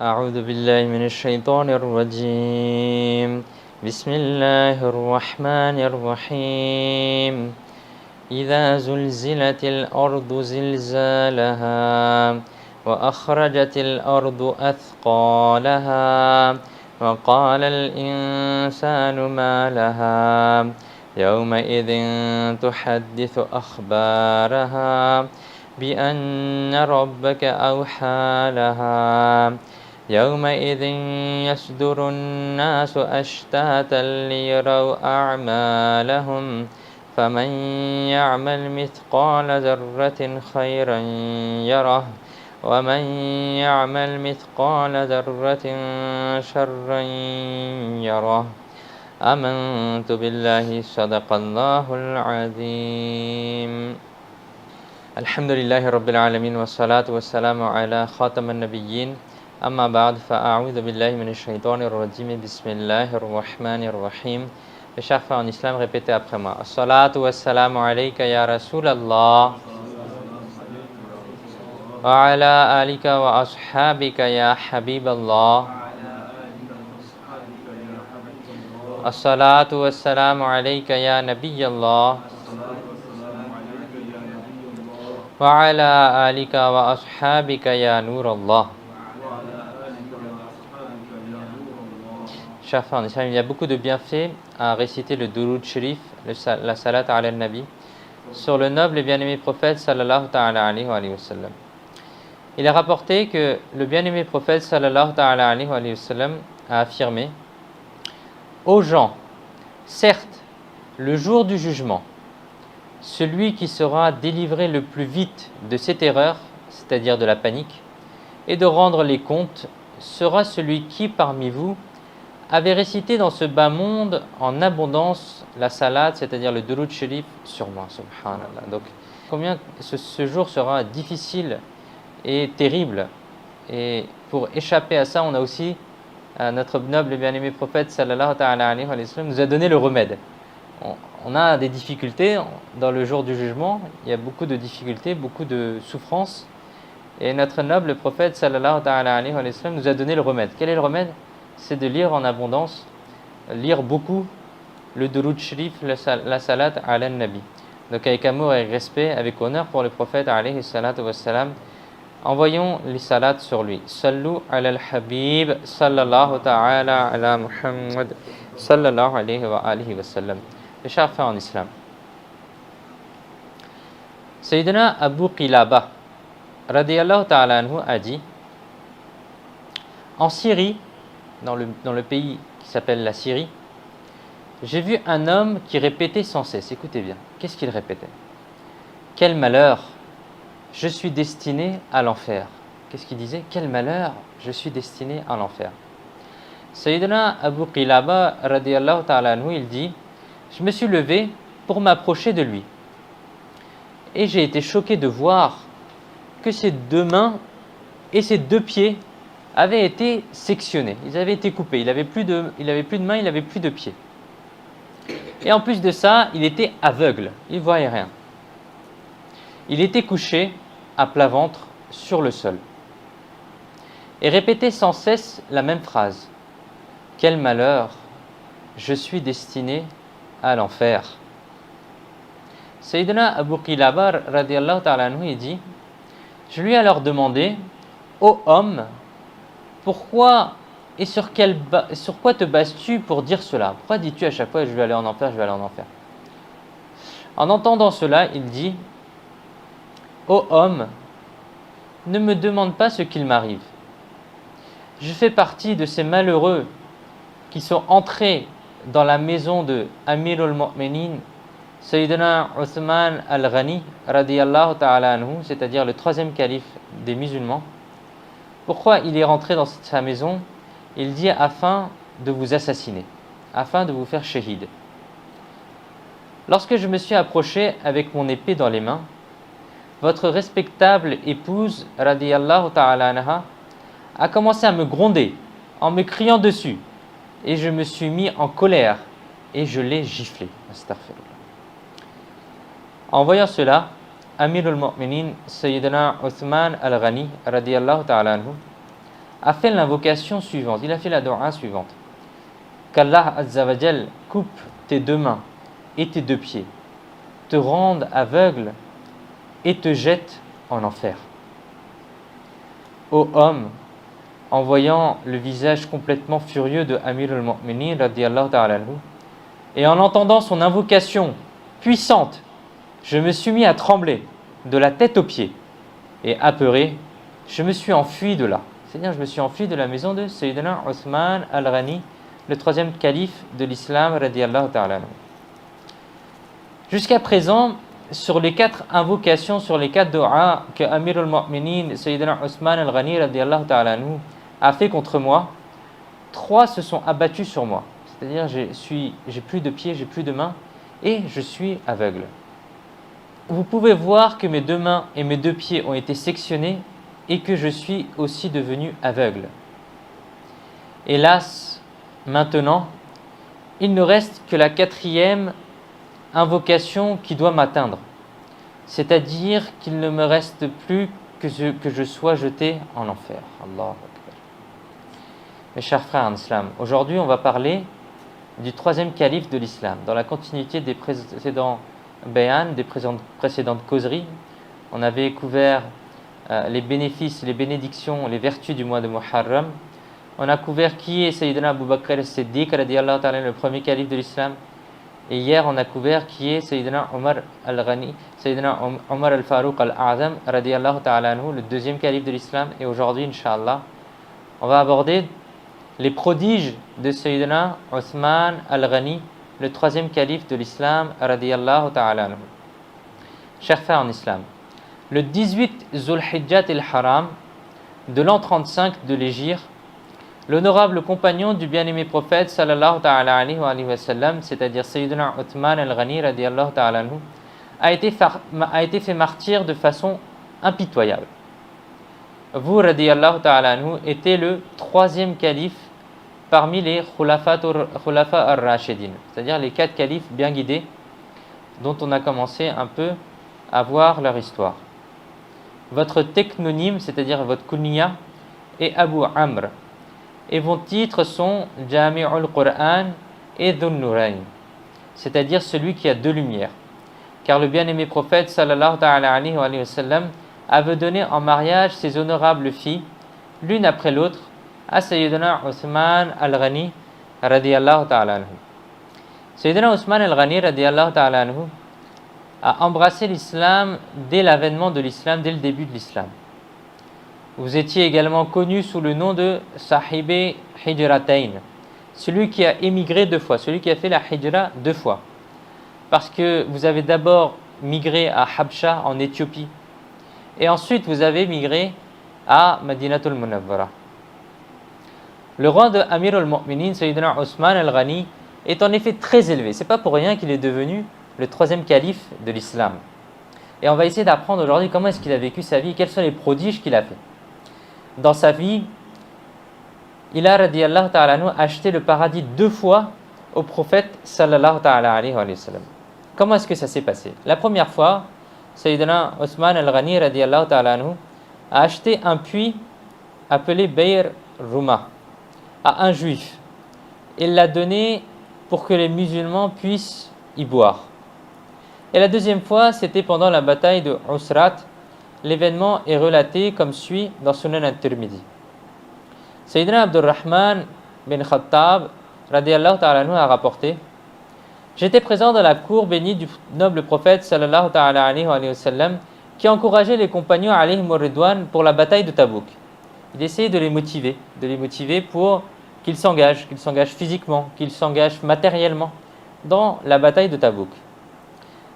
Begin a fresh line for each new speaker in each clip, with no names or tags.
أعوذ بالله من الشيطان الرجيم بسم الله الرحمن الرحيم إذا زلزلت الأرض زلزالها وأخرجت الأرض أثقالها وقال الإنسان ما لها يومئذ تحدث أخبارها بأن ربك أوحى لها يومئذ يصدر الناس أشتاتا ليروا أعمالهم فمن يعمل مثقال ذرة خيرا يره ومن يعمل مثقال ذرة شرا يره آمنت بالله صدق الله العظيم الحمد لله رب العالمين والصلاة والسلام على خاتم النبيين أما بعد فأعوذ بالله من الشيطان الرجيم بسم الله الرحمن الرحيم. Les chers frères en islam, répétez après moi. As-salatu was-salamu alayka ya Rasulallah wa ala alika wa ashabika ya Habiballah. As-salatu was-salamu alayka ya Nabiyallah wa ala alika wa ashabika ya Nurallah. Chers frères en islam, il y a beaucoup de bienfaits à réciter le Durud Sharif, la Salat ala al-Nabi, sur le noble et bien-aimé prophète sallallahu ta'ala alayhi wa sallam. Il est rapporté que le bien-aimé prophète sallallahu ta'ala alayhi wa sallam a affirmé: aux gens, certes, le jour du jugement, celui qui sera délivré le plus vite de cette erreur, c'est-à-dire de la panique, et de rendre les comptes, sera celui qui, parmi vous, avait récité dans ce bas monde en abondance la salat, c'est-à-dire le Durud Sharif sur moi, subhanallah. Donc, combien ce jour sera difficile et terrible. Et pour échapper à ça, on a aussi notre noble et bien-aimé prophète sallallahu ta'ala alayhi wa sallam nous a donné le remède. On a des difficultés dans le jour du jugement, il y a beaucoup de difficultés, beaucoup de souffrances. Et notre noble prophète sallallahu ta'ala alayhi wa sallam nous a donné le remède. Quel est le remède? C'est de lire en abondance, lire beaucoup le Durud Sharif, la salat ala nabi. Donc avec amour et respect, avec honneur pour le prophète alayhi salatu wassalam, envoyons les salats sur lui. Sallu ala al-habib sallallahu ta'ala ala Muhammad sallallahu alayhi wa alihi wa sallam. Les chers frères en islam, Sayyidina Abu Qilaba radiyallahu ta'ala anhu a dit: en Syrie, dans le pays qui s'appelle la Syrie, j'ai vu un homme qui répétait sans cesse. Écoutez bien, qu'est-ce qu'il répétait? Quel malheur, je suis destiné à l'enfer. Qu'est-ce qu'il disait? Quel malheur, je suis destiné à l'enfer. Sayyidina Abu Qilaba radiyallahu ta'ala anhu, il dit: je me suis levé pour m'approcher de lui et j'ai été choqué de voir que ses deux mains et ses deux pieds avaient été sectionnés, ils avaient été coupés, il avait plus de mains, il avait plus de pieds. Et en plus de ça, il était aveugle, il ne voyait rien. Il était couché à plat ventre sur le sol et répétait sans cesse la même phrase: quel malheur, je suis destiné à l'enfer. Sayyidina Abu Qilaba radiyallahu ta'ala anhu, il dit: je lui ai alors demandé: ô homme, pourquoi et sur quoi te bases-tu pour dire cela? Pourquoi dis-tu à chaque fois je vais aller en enfer, je vais aller en enfer? En entendant cela, il dit: ô homme, ne me demande pas ce qu'il m'arrive. Je fais partie de ces malheureux qui sont entrés dans la maison de Amir al-Mu'minin, Sayyidina Uthman al-Ghani radiyallahu ta'ala anhu, c'est-à-dire le troisième calife des musulmans. Pourquoi il est rentré dans sa maison? Il dit: afin de vous assassiner, afin de vous faire shahid. Lorsque je me suis approché avec mon épée dans les mains, votre respectable épouse radiyallahu ta'ala anha a commencé à me gronder en me criant dessus et je me suis mis en colère et je l'ai giflé. Astaghfirullah. En voyant cela, Amir al-Mu'minin, Sayyidina Uthman al-Ghani, radiyallahu ta'ala anhu, a fait l'invocation suivante, il a fait la dua suivante. Qu'Allah Azza wa Jal coupe tes deux mains et tes deux pieds, te rende aveugle et te jette en enfer. Ô homme, en voyant le visage complètement furieux de Amir al-Mu'minin radiyallahu ta'ala anhu, et en entendant son invocation puissante, je me suis mis à trembler de la tête aux pieds, et apeuré, je me suis enfui de là. C'est-à-dire, je me suis enfui de la maison de Sayyidina Othman al-Ghani, le troisième calife de l'islam radiyallahu ta'ala anhu. Jusqu'à présent, sur les 4 invocations, sur les 4 du'as que Amir al-Mu'minin, Sayyidina Othman al-Ghani radiyallahu ta'ala anhu, a fait contre moi, 3 se sont abattus sur moi. C'est-à-dire, j'ai plus de pieds, j'ai plus de mains et je suis aveugle. Vous pouvez voir que mes 2 mains et mes 2 pieds ont été sectionnés et que je suis aussi devenu aveugle. Hélas, maintenant, il ne reste que la 4e invocation qui doit m'atteindre. C'est-à-dire qu'il ne me reste plus que je sois jeté en enfer. Allahu Akbar. Mes chers frères en islam, aujourd'hui on va parler du 3e calife de l'islam. Dans la continuité des précédents bayan, des précédentes causeries, on avait couvert les bénéfices, les bénédictions, les vertus du mois de Muharram. On a couvert qui est Sayyidina Abu Bakr al-Siddiq radiyallahu ta'ala, le premier calife de l'islam. Et hier, on a couvert qui est Sayyidina Omar al-Ghani, Sayyidina Omar al-Farouq al-A'zam radiyallahu ta'ala anhu, le 2e calife de l'islam. Et aujourd'hui, Inch'Allah, on va aborder les prodiges de Sayyidina Othman al-Ghani, le 3e calife de l'islam radiyallahu ta'ala anhu. Chers frères en islam, le 18 Zulhijjat al-Haram de l'an 35 de l'Hégire, l'honorable compagnon du bien-aimé prophète sallallahu ta'ala alayhi wa sallam, c'est-à-dire Sayyidina Othman al-Ghani radiyallahu ta'ala anhu, a été fait martyr de façon impitoyable. Vous, radiyallahu ta'ala anhu, étiez le 3e calife parmi les Khulafa ar-Rashidin, c'est-à-dire les 4 califes bien guidés dont on a commencé un peu à voir leur histoire. Votre technonyme, c'est-à-dire votre kunya, est Abu Amr, et vos titres sont Jami'ul Qur'an et Dhun Nurayn, c'est-à-dire celui qui a 2 lumières. Car le bien-aimé prophète sallallahu ta'ala alayhi wa sallam avait donné en mariage ses honorables filles, l'une après l'autre, à Sayyidina Othman al-Ghani radiyallahu ta'ala anhu. Sayyidina Othman al-Ghani radiyallahu ta'ala anhu a embrassé l'islam dès l'avènement de l'islam, dès le début de l'islam. Vous étiez également connu sous le nom de Sahibé Hijratain, celui qui a émigré 2 fois, celui qui a fait la Hijra 2 fois. Parce que vous avez d'abord migré à Habsha en Éthiopie, et ensuite vous avez migré à Madinatul Munawwara. Le rang de Amir al-Mu'minin, Sayyidina Othman al-Ghani, est en effet très élevé. Ce n'est pas pour rien qu'il est devenu le 3e calife de l'islam. Et on va essayer d'apprendre aujourd'hui comment est-ce qu'il a vécu sa vie, quels sont les prodiges qu'il a fait. Dans sa vie, il a, radiyallahu ta'ala anhu, acheté le paradis 2 fois au prophète sallallahu ta'ala alayhi wa sallam. Comment est-ce que ça s'est passé? La première fois, Sayyidina Othman al-Ghani radiyallahu ta'ala anhu a acheté un puits appelé Beir Rouma à un juif. Il l'a donné pour que les musulmans puissent y boire. Et la deuxième fois, c'était pendant la bataille de Usrat. L'événement est relaté comme suit dans Sunan al-Tirmidhi. Sayyidina Abdurrahman bin Khattab radiyallahu ta'ala anhu a rapporté: j'étais présent dans la cour bénie du noble prophète sallallahu ta'ala alayhi wa sallam qui encourageait les compagnons alayhim ridwan pour la bataille de Tabouk. Il essayait de les motiver pour qu'ils s'engagent physiquement, qu'ils s'engagent matériellement dans la bataille de Tabouk.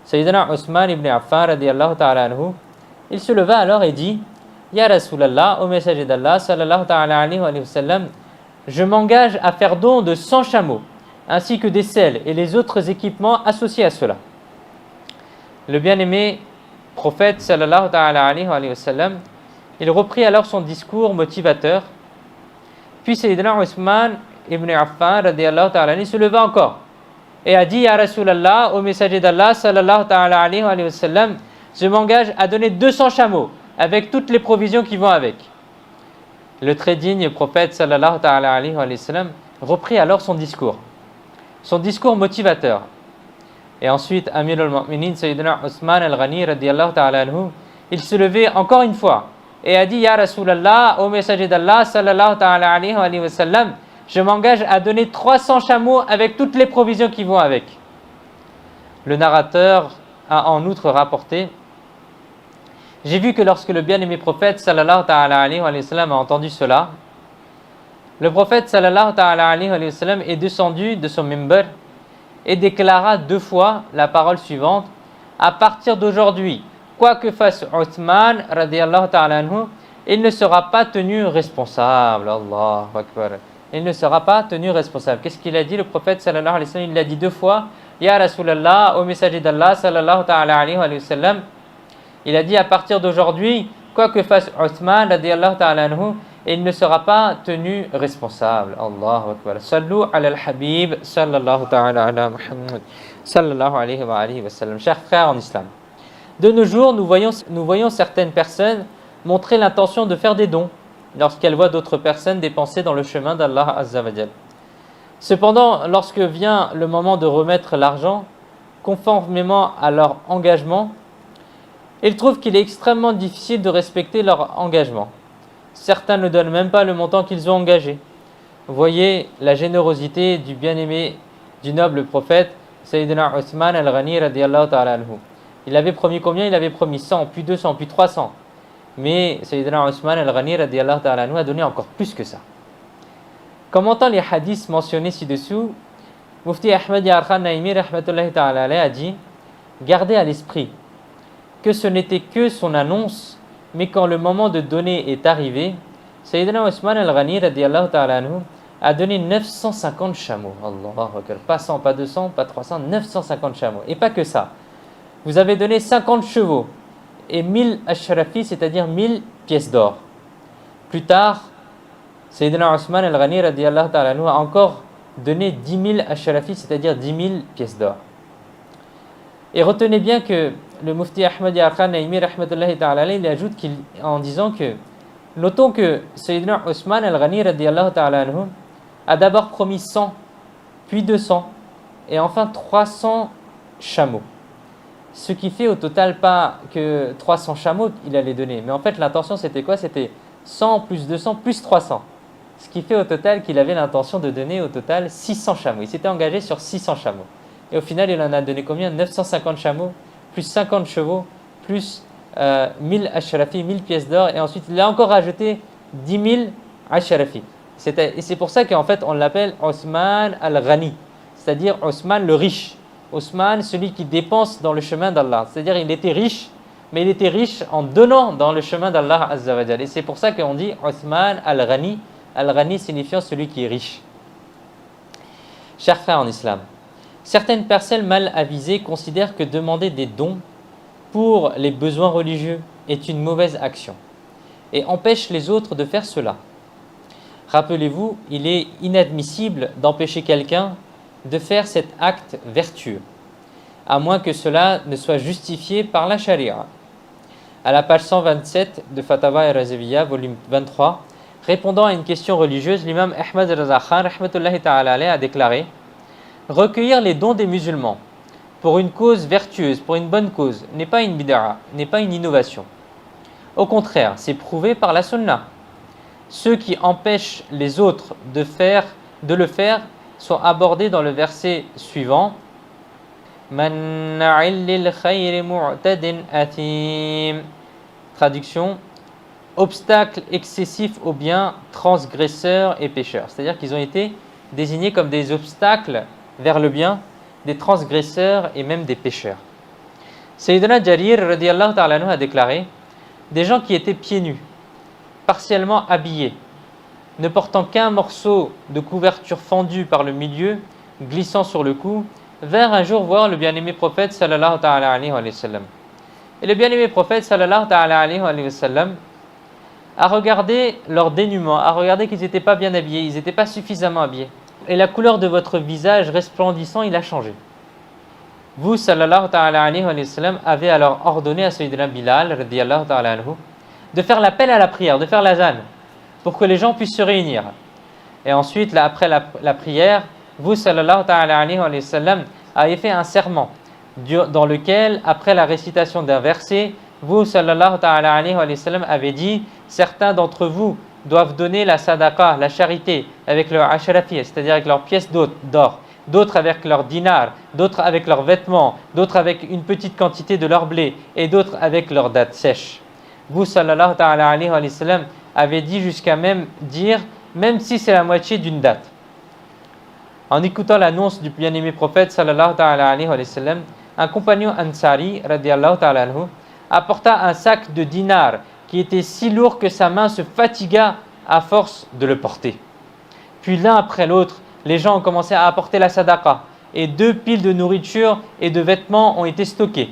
Sayyidina Othman ibn Affan radiyallahu ta'ala anhu, il se leva alors et dit: Ya Rasulallah, au messager d'Allah sallallahu ta'ala alayhi wa sallam, je m'engage à faire don de 100 chameaux, ainsi que des selles et les autres équipements associés à cela. Le bien-aimé prophète sallallahu ta'ala alayhi wa sallam, il reprit alors son discours motivateur. Puis Sayyidina Othman ibn Affan radiyallahu ta'ala anhu se leva encore et a dit: Ya Rasulallah, au messager d'Allah sallallahu ta'ala alayhi wa sallam, je m'engage à donner 200 chameaux avec toutes les provisions qui vont avec. Le très digne prophète sallallahu ta'ala alayhi wa sallam reprit alors son discours motivateur. Et ensuite, Amir al-Mu'minin Sayyidina Osman al-Ghani radiyallahu ta'ala anhu, il se levait encore une fois et a dit: Ya Rasulallah, ô messager d'Allah sallallahu ta'ala alayhi wa sallam, je m'engage à donner 300 chameaux avec toutes les provisions qui vont avec. Le narrateur a en outre rapporté: j'ai vu que lorsque le bien-aimé prophète sallallahu ta'ala alayhi wa sallam a entendu cela, le prophète sallallahu ta'ala alayhi wa sallam est descendu de son mimbar et déclara 2 fois la parole suivante: à partir d'aujourd'hui, quoi que fasse Uthman radiyallahu ta'ala anhu, il ne sera pas tenu responsable. Allahu Akbar. Il ne sera pas tenu responsable. Qu'est-ce qu'il a dit le prophète sallallahu alayhi wa sallam? Il l'a dit 2 fois: Ya Rasulallah, au messager d'Allah sallallahu ta'ala alayhi wa sallam. Il a dit: à partir d'aujourd'hui, quoi que fasse Uthman radiyallahu ta'ala anhu, il ne sera pas tenu responsable. Allahu Akbar. Sallu ala al-Habib sallallahu ta'ala ala Muhammad sallallahu alayhi wa sallam. Chers frères en islam, de nos jours, nous voyons certaines personnes montrer l'intention de faire des dons lorsqu'elles voient d'autres personnes dépenser dans le chemin d'Allah Azza wa Jal. Cependant, lorsque vient le moment de remettre l'argent, conformément à leur engagement, ils trouvent qu'il est extrêmement difficile de respecter leur engagement. Certains ne donnent même pas le montant qu'ils ont engagé. Voyez la générosité du bien-aimé, du noble prophète, Sayyidina Uthman al-Ghani radiyallahu ta'ala anhu. Il avait promis combien? Il avait promis 100, puis 200, puis 300. Mais Sayyidina Uthman al-Ghani radiyallahu ta'ala anhu a donné encore plus que ça. Commentant les hadiths mentionnés ci-dessous, Mufti Ahmed Yahya Khan Naimi rahmatullahi ta'ala alayhi a dit: gardez à l'esprit que ce n'était que son annonce, mais quand le moment de donner est arrivé, Sayyidina Uthman al-Ghani radiyallahu ta'ala anhu a donné 950 chameaux. Allahu Akbar. Pas 100, pas 200, pas 300, 950 chameaux. Et pas que ça. Vous avez donné 50 chevaux et 1000 ashrafi, c'est-à-dire 1000 pièces d'or. Plus tard, Sayyidina Uthman al-Ghani radiyallahu ta'ala anhu a encore donné 10 000 ashrafi, c'est-à-dire 10 000 pièces d'or. Et retenez bien que le Mufti Ahmed Yahya Khan Naimi rahmatullahi ta'ala alayhi, il ajoute en disant que notons que Sayyidina Uthman al-Ghani radiyallahu ta'ala anhu a d'abord promis 100, puis 200 et enfin 300 chameaux. Ce qui fait au total pas que 300 chameaux il allait donner, mais en fait l'intention c'était quoi? C'était 100 plus 200 plus 300. Ce qui fait au total qu'il avait l'intention de donner au total 600 chameaux. Il s'était engagé sur 600 chameaux. Et au final, il en a donné combien? 950 chameaux, plus 50 chevaux, plus 1000 ashrafi, 1000 pièces d'or. Et ensuite, il a encore rajouté 10 000 ashrafi. Et c'est pour ça qu'en fait, on l'appelle Osman al-Ghani, c'est-à-dire Osman le riche. Osman, celui qui dépense dans le chemin d'Allah. C'est-à-dire il était riche, mais il était riche en donnant dans le chemin d'Allah Azza wa Jal. Et c'est pour ça qu'on dit Osman al-Ghani, al-Ghani signifiant celui qui est riche. Chers frères en islam, certaines personnes mal avisées considèrent que demander des dons pour les besoins religieux est une mauvaise action et empêchent les autres de faire cela. Rappelez-vous, il est inadmissible d'empêcher quelqu'un de faire cet acte vertueux, à moins que cela ne soit justifié par la charia. À la page 127 de Fatawa al-Razaviya, volume 23, répondant à une question religieuse, l'imam Ahmed Raza Khan rahmatullahi ta'ala alayhi a déclaré: recueillir les dons des musulmans pour une cause vertueuse, pour une bonne cause, n'est pas une bid'a, n'est pas une innovation. Au contraire, c'est prouvé par la sunna. Ceux qui empêchent les autres de le faire sont abordés dans le verset suivant: Manna'il lil khayri mu'tadin athim. Traduction: obstacle excessif au bien, transgresseurs et pécheurs. C'est-à-dire qu'ils ont été désignés comme des obstacles vers le bien, des transgresseurs et même des pécheurs. Sayyidina Jarir radiyallahu ta'ala anhu a déclaré: des gens qui étaient pieds nus, partiellement habillés, ne portant qu'un morceau de couverture fendu par le milieu, glissant sur le cou, vinrent un jour voir le bien-aimé prophète sallallahu ta'ala alayhi wa sallam. Et le bien-aimé prophète sallallahu ta'ala alayhi wa sallam a regardé leur dénuement, a regardé qu'ils n'étaient pas bien habillés, ils n'étaient pas suffisamment habillés. Et la couleur de votre visage resplendissant, il a changé. Vous, sallallahu ta'ala alayhi wa sallam, avez alors ordonné à Sayyidina Bilal, radiyallahu ta'ala anhu, de faire l'appel à la prière, de faire l'azan. pour que les gens puissent se réunir. Et ensuite, là, après la prière, vous, sallallahu ta'ala alayhi wa sallam, avez fait un serment dans lequel, après la récitation d'un verset, vous, sallallahu ta'ala alayhi wa sallam, avez dit « Certains d'entre vous doivent donner la sadaqa, la charité, avec leur ashrafi, c'est-à-dire avec leurs pièces d'or, d'autres avec leurs dinars, d'autres avec leurs vêtements, d'autres avec une petite quantité de leur blé, et d'autres avec leurs dattes sèches. » Vous, sallallahu ta'ala alayhi wa sallam, avez dit jusqu'à même dire « Même si c'est la moitié d'une date. » En écoutant l'annonce du bien-aimé prophète, sallallahu ta'ala alayhi wa sallam, un compagnon Ansari, radiallahu ta'ala anhu, apporta un sac de dinars qui était si lourd que sa main se fatigua à force de le porter. Puis l'un après l'autre, les gens ont commencé à apporter la sadaqa et 2 piles de nourriture et de vêtements ont été stockés.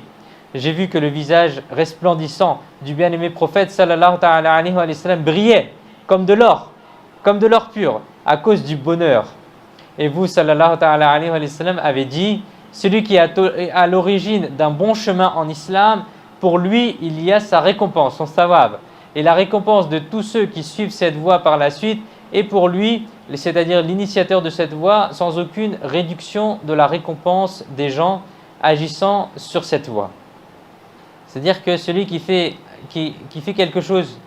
J'ai vu que le visage resplendissant du bien-aimé prophète sallallahu ta'ala alayhi wa sallam brillait comme de l'or pur à cause du bonheur. Et vous, sallallahu ta'ala alayhi wa sallam, avez dit « Celui qui est à l'origine d'un bon chemin en islam, pour lui, il y a sa récompense, son sawab. Et la récompense de tous ceux qui suivent cette voie par la suite est pour lui, c'est-à-dire l'initiateur de cette voie, sans aucune réduction de la récompense des gens agissant sur cette voie. » C'est-à-dire que celui qui fait quelque chose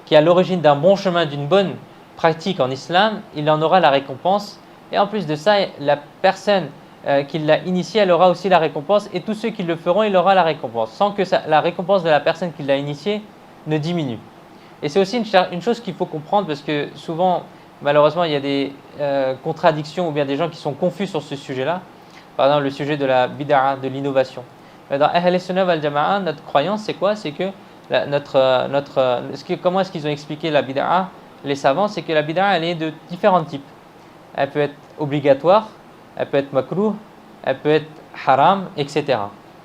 qui est à l'origine d'un bon chemin, d'une bonne pratique en islam, il en aura la récompense. Et en plus de ça, la personne qui l'a initié, elle aura aussi la récompense. Et tous ceux qui le feront, il aura la récompense. Sans que la récompense de la personne qui l'a initié ne diminue. Et c'est aussi une chose qu'il faut comprendre parce que souvent, malheureusement, il y a des contradictions ou bien des gens qui sont confus sur ce sujet-là. Par exemple, le sujet de la bid'a, de l'innovation. Dans Ahl Sunnah wal Jama'a, notre croyance, c'est quoi? C'est que comment est-ce qu'ils ont expliqué la bid'a? Les savants, c'est que la bid'a, elle est de différents types. Elle peut être obligatoire, elle peut être makruh, elle peut être haram, etc.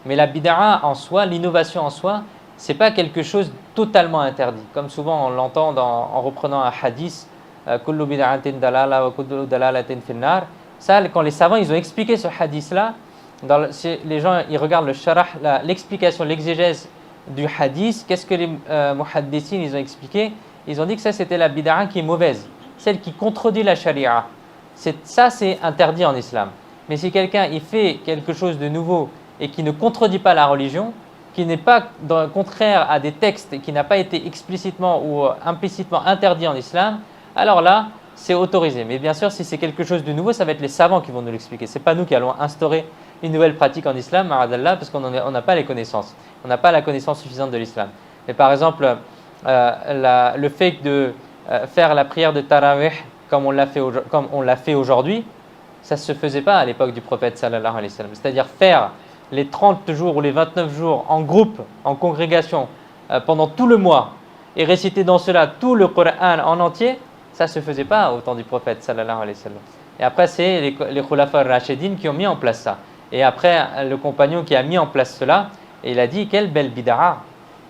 Mais la bid'a en soi, l'innovation en soi, c'est pas quelque chose totalement interdit. Comme souvent on l'entend en reprenant un hadith, kullu bid'atin dalala wa kullu dalalatin finnar. Ça, quand les savants ils ont expliqué ce hadith-là, les gens ils regardent le sharah, l'explication, l'exégèse du hadith. Qu'est-ce que les muhaddithines ils ont expliqué? Ils ont dit que ça c'était la bid'a qui est mauvaise, celle qui contredit la sharia. Ça c'est interdit en islam. Mais si quelqu'un il fait quelque chose de nouveau et qui ne contredit pas la religion, qui n'est pas contraire à des textes et qui n'a pas été explicitement ou implicitement interdit en islam, alors là c'est autorisé. Mais bien sûr si c'est quelque chose de nouveau, ça va être les savants qui vont nous l'expliquer. Ce n'est pas nous qui allons instaurer une nouvelle pratique en islam, ma'adallah, parce qu'on n'a pas les connaissances. On n'a pas la connaissance suffisante de l'islam. Et par exemple, le fait de faire la prière de Tarawih comme on l'a fait aujourd'hui, ça ne se faisait pas à l'époque du prophète sallallahu alayhi wa sallam. C'est-à-dire faire les 30 jours ou les 29 jours en groupe, en congrégation, pendant tout le mois et réciter dans cela tout le Coran en entier, ça ne se faisait pas au temps du prophète sallallahu alayhi wa sallam. Et après, c'est les Khulafa Rashidin qui ont mis en place ça. Et après, le compagnon qui a mis en place cela, et il a dit quelle belle bid'a,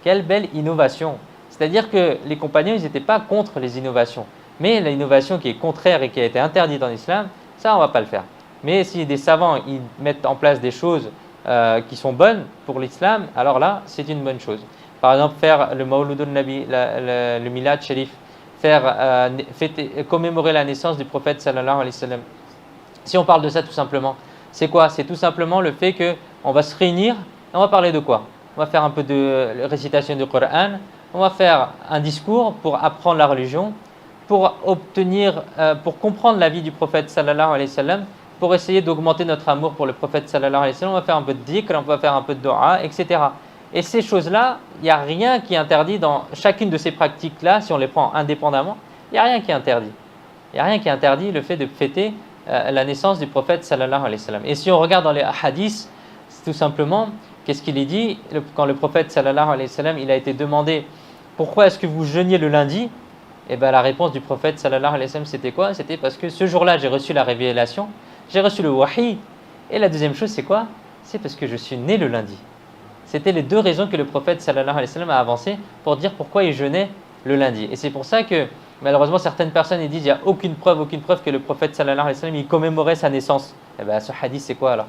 quelle belle innovation. C'est-à-dire que les compagnons, ils n'étaient pas contre les innovations. Mais l'innovation qui est contraire et qui a été interdite en islam, ça, on ne va pas le faire. Mais si des savants ils mettent en place des choses qui sont bonnes pour l'islam, alors là, c'est une bonne chose. Par exemple, faire le Mawludun Nabi, le Milad Sharif, commémorer la naissance du prophète sallallahu alayhi wa sallam. Si on parle de ça tout simplement, c'est quoi? C'est tout simplement le fait qu'on va se réunir et on va parler de quoi? On va faire un peu de récitation du Coran, on va faire un discours pour apprendre la religion, pour comprendre la vie du prophète sallallahu alayhi wa sallam, pour essayer d'augmenter notre amour pour le prophète sallallahu alayhi wa sallam. On va faire un peu de dhikr, on va faire un peu de dua, etc. Et ces choses-là, il n'y a rien qui est interdit dans chacune de ces pratiques-là, si on les prend indépendamment, il n'y a rien qui est interdit. Il n'y a rien qui interdit le fait de fêter la naissance du prophète sallallahu alayhi wa sallam. Et si on regarde dans les hadiths, c'est tout simplement, qu'est-ce qu'il est dit quand le prophète sallallahu alayhi wa sallam, il a été demandé pourquoi est-ce que vous jeûniez le lundi? Et bien la réponse du prophète sallallahu alayhi wa sallam c'était quoi? C'était parce que ce jour-là j'ai reçu la révélation, j'ai reçu le wahi. Et la deuxième chose c'est quoi? C'est parce que je suis né le lundi. C'était les deux raisons que le prophète sallallahu alayhi wa sallam a avancées pour dire pourquoi il jeûnait le lundi. Et c'est pour ça que malheureusement certaines personnes ils disent il n'y a aucune preuve que le prophète sallallahu alayhi wa sallam il commémorait sa naissance. Et bien ce hadith c'est quoi alors?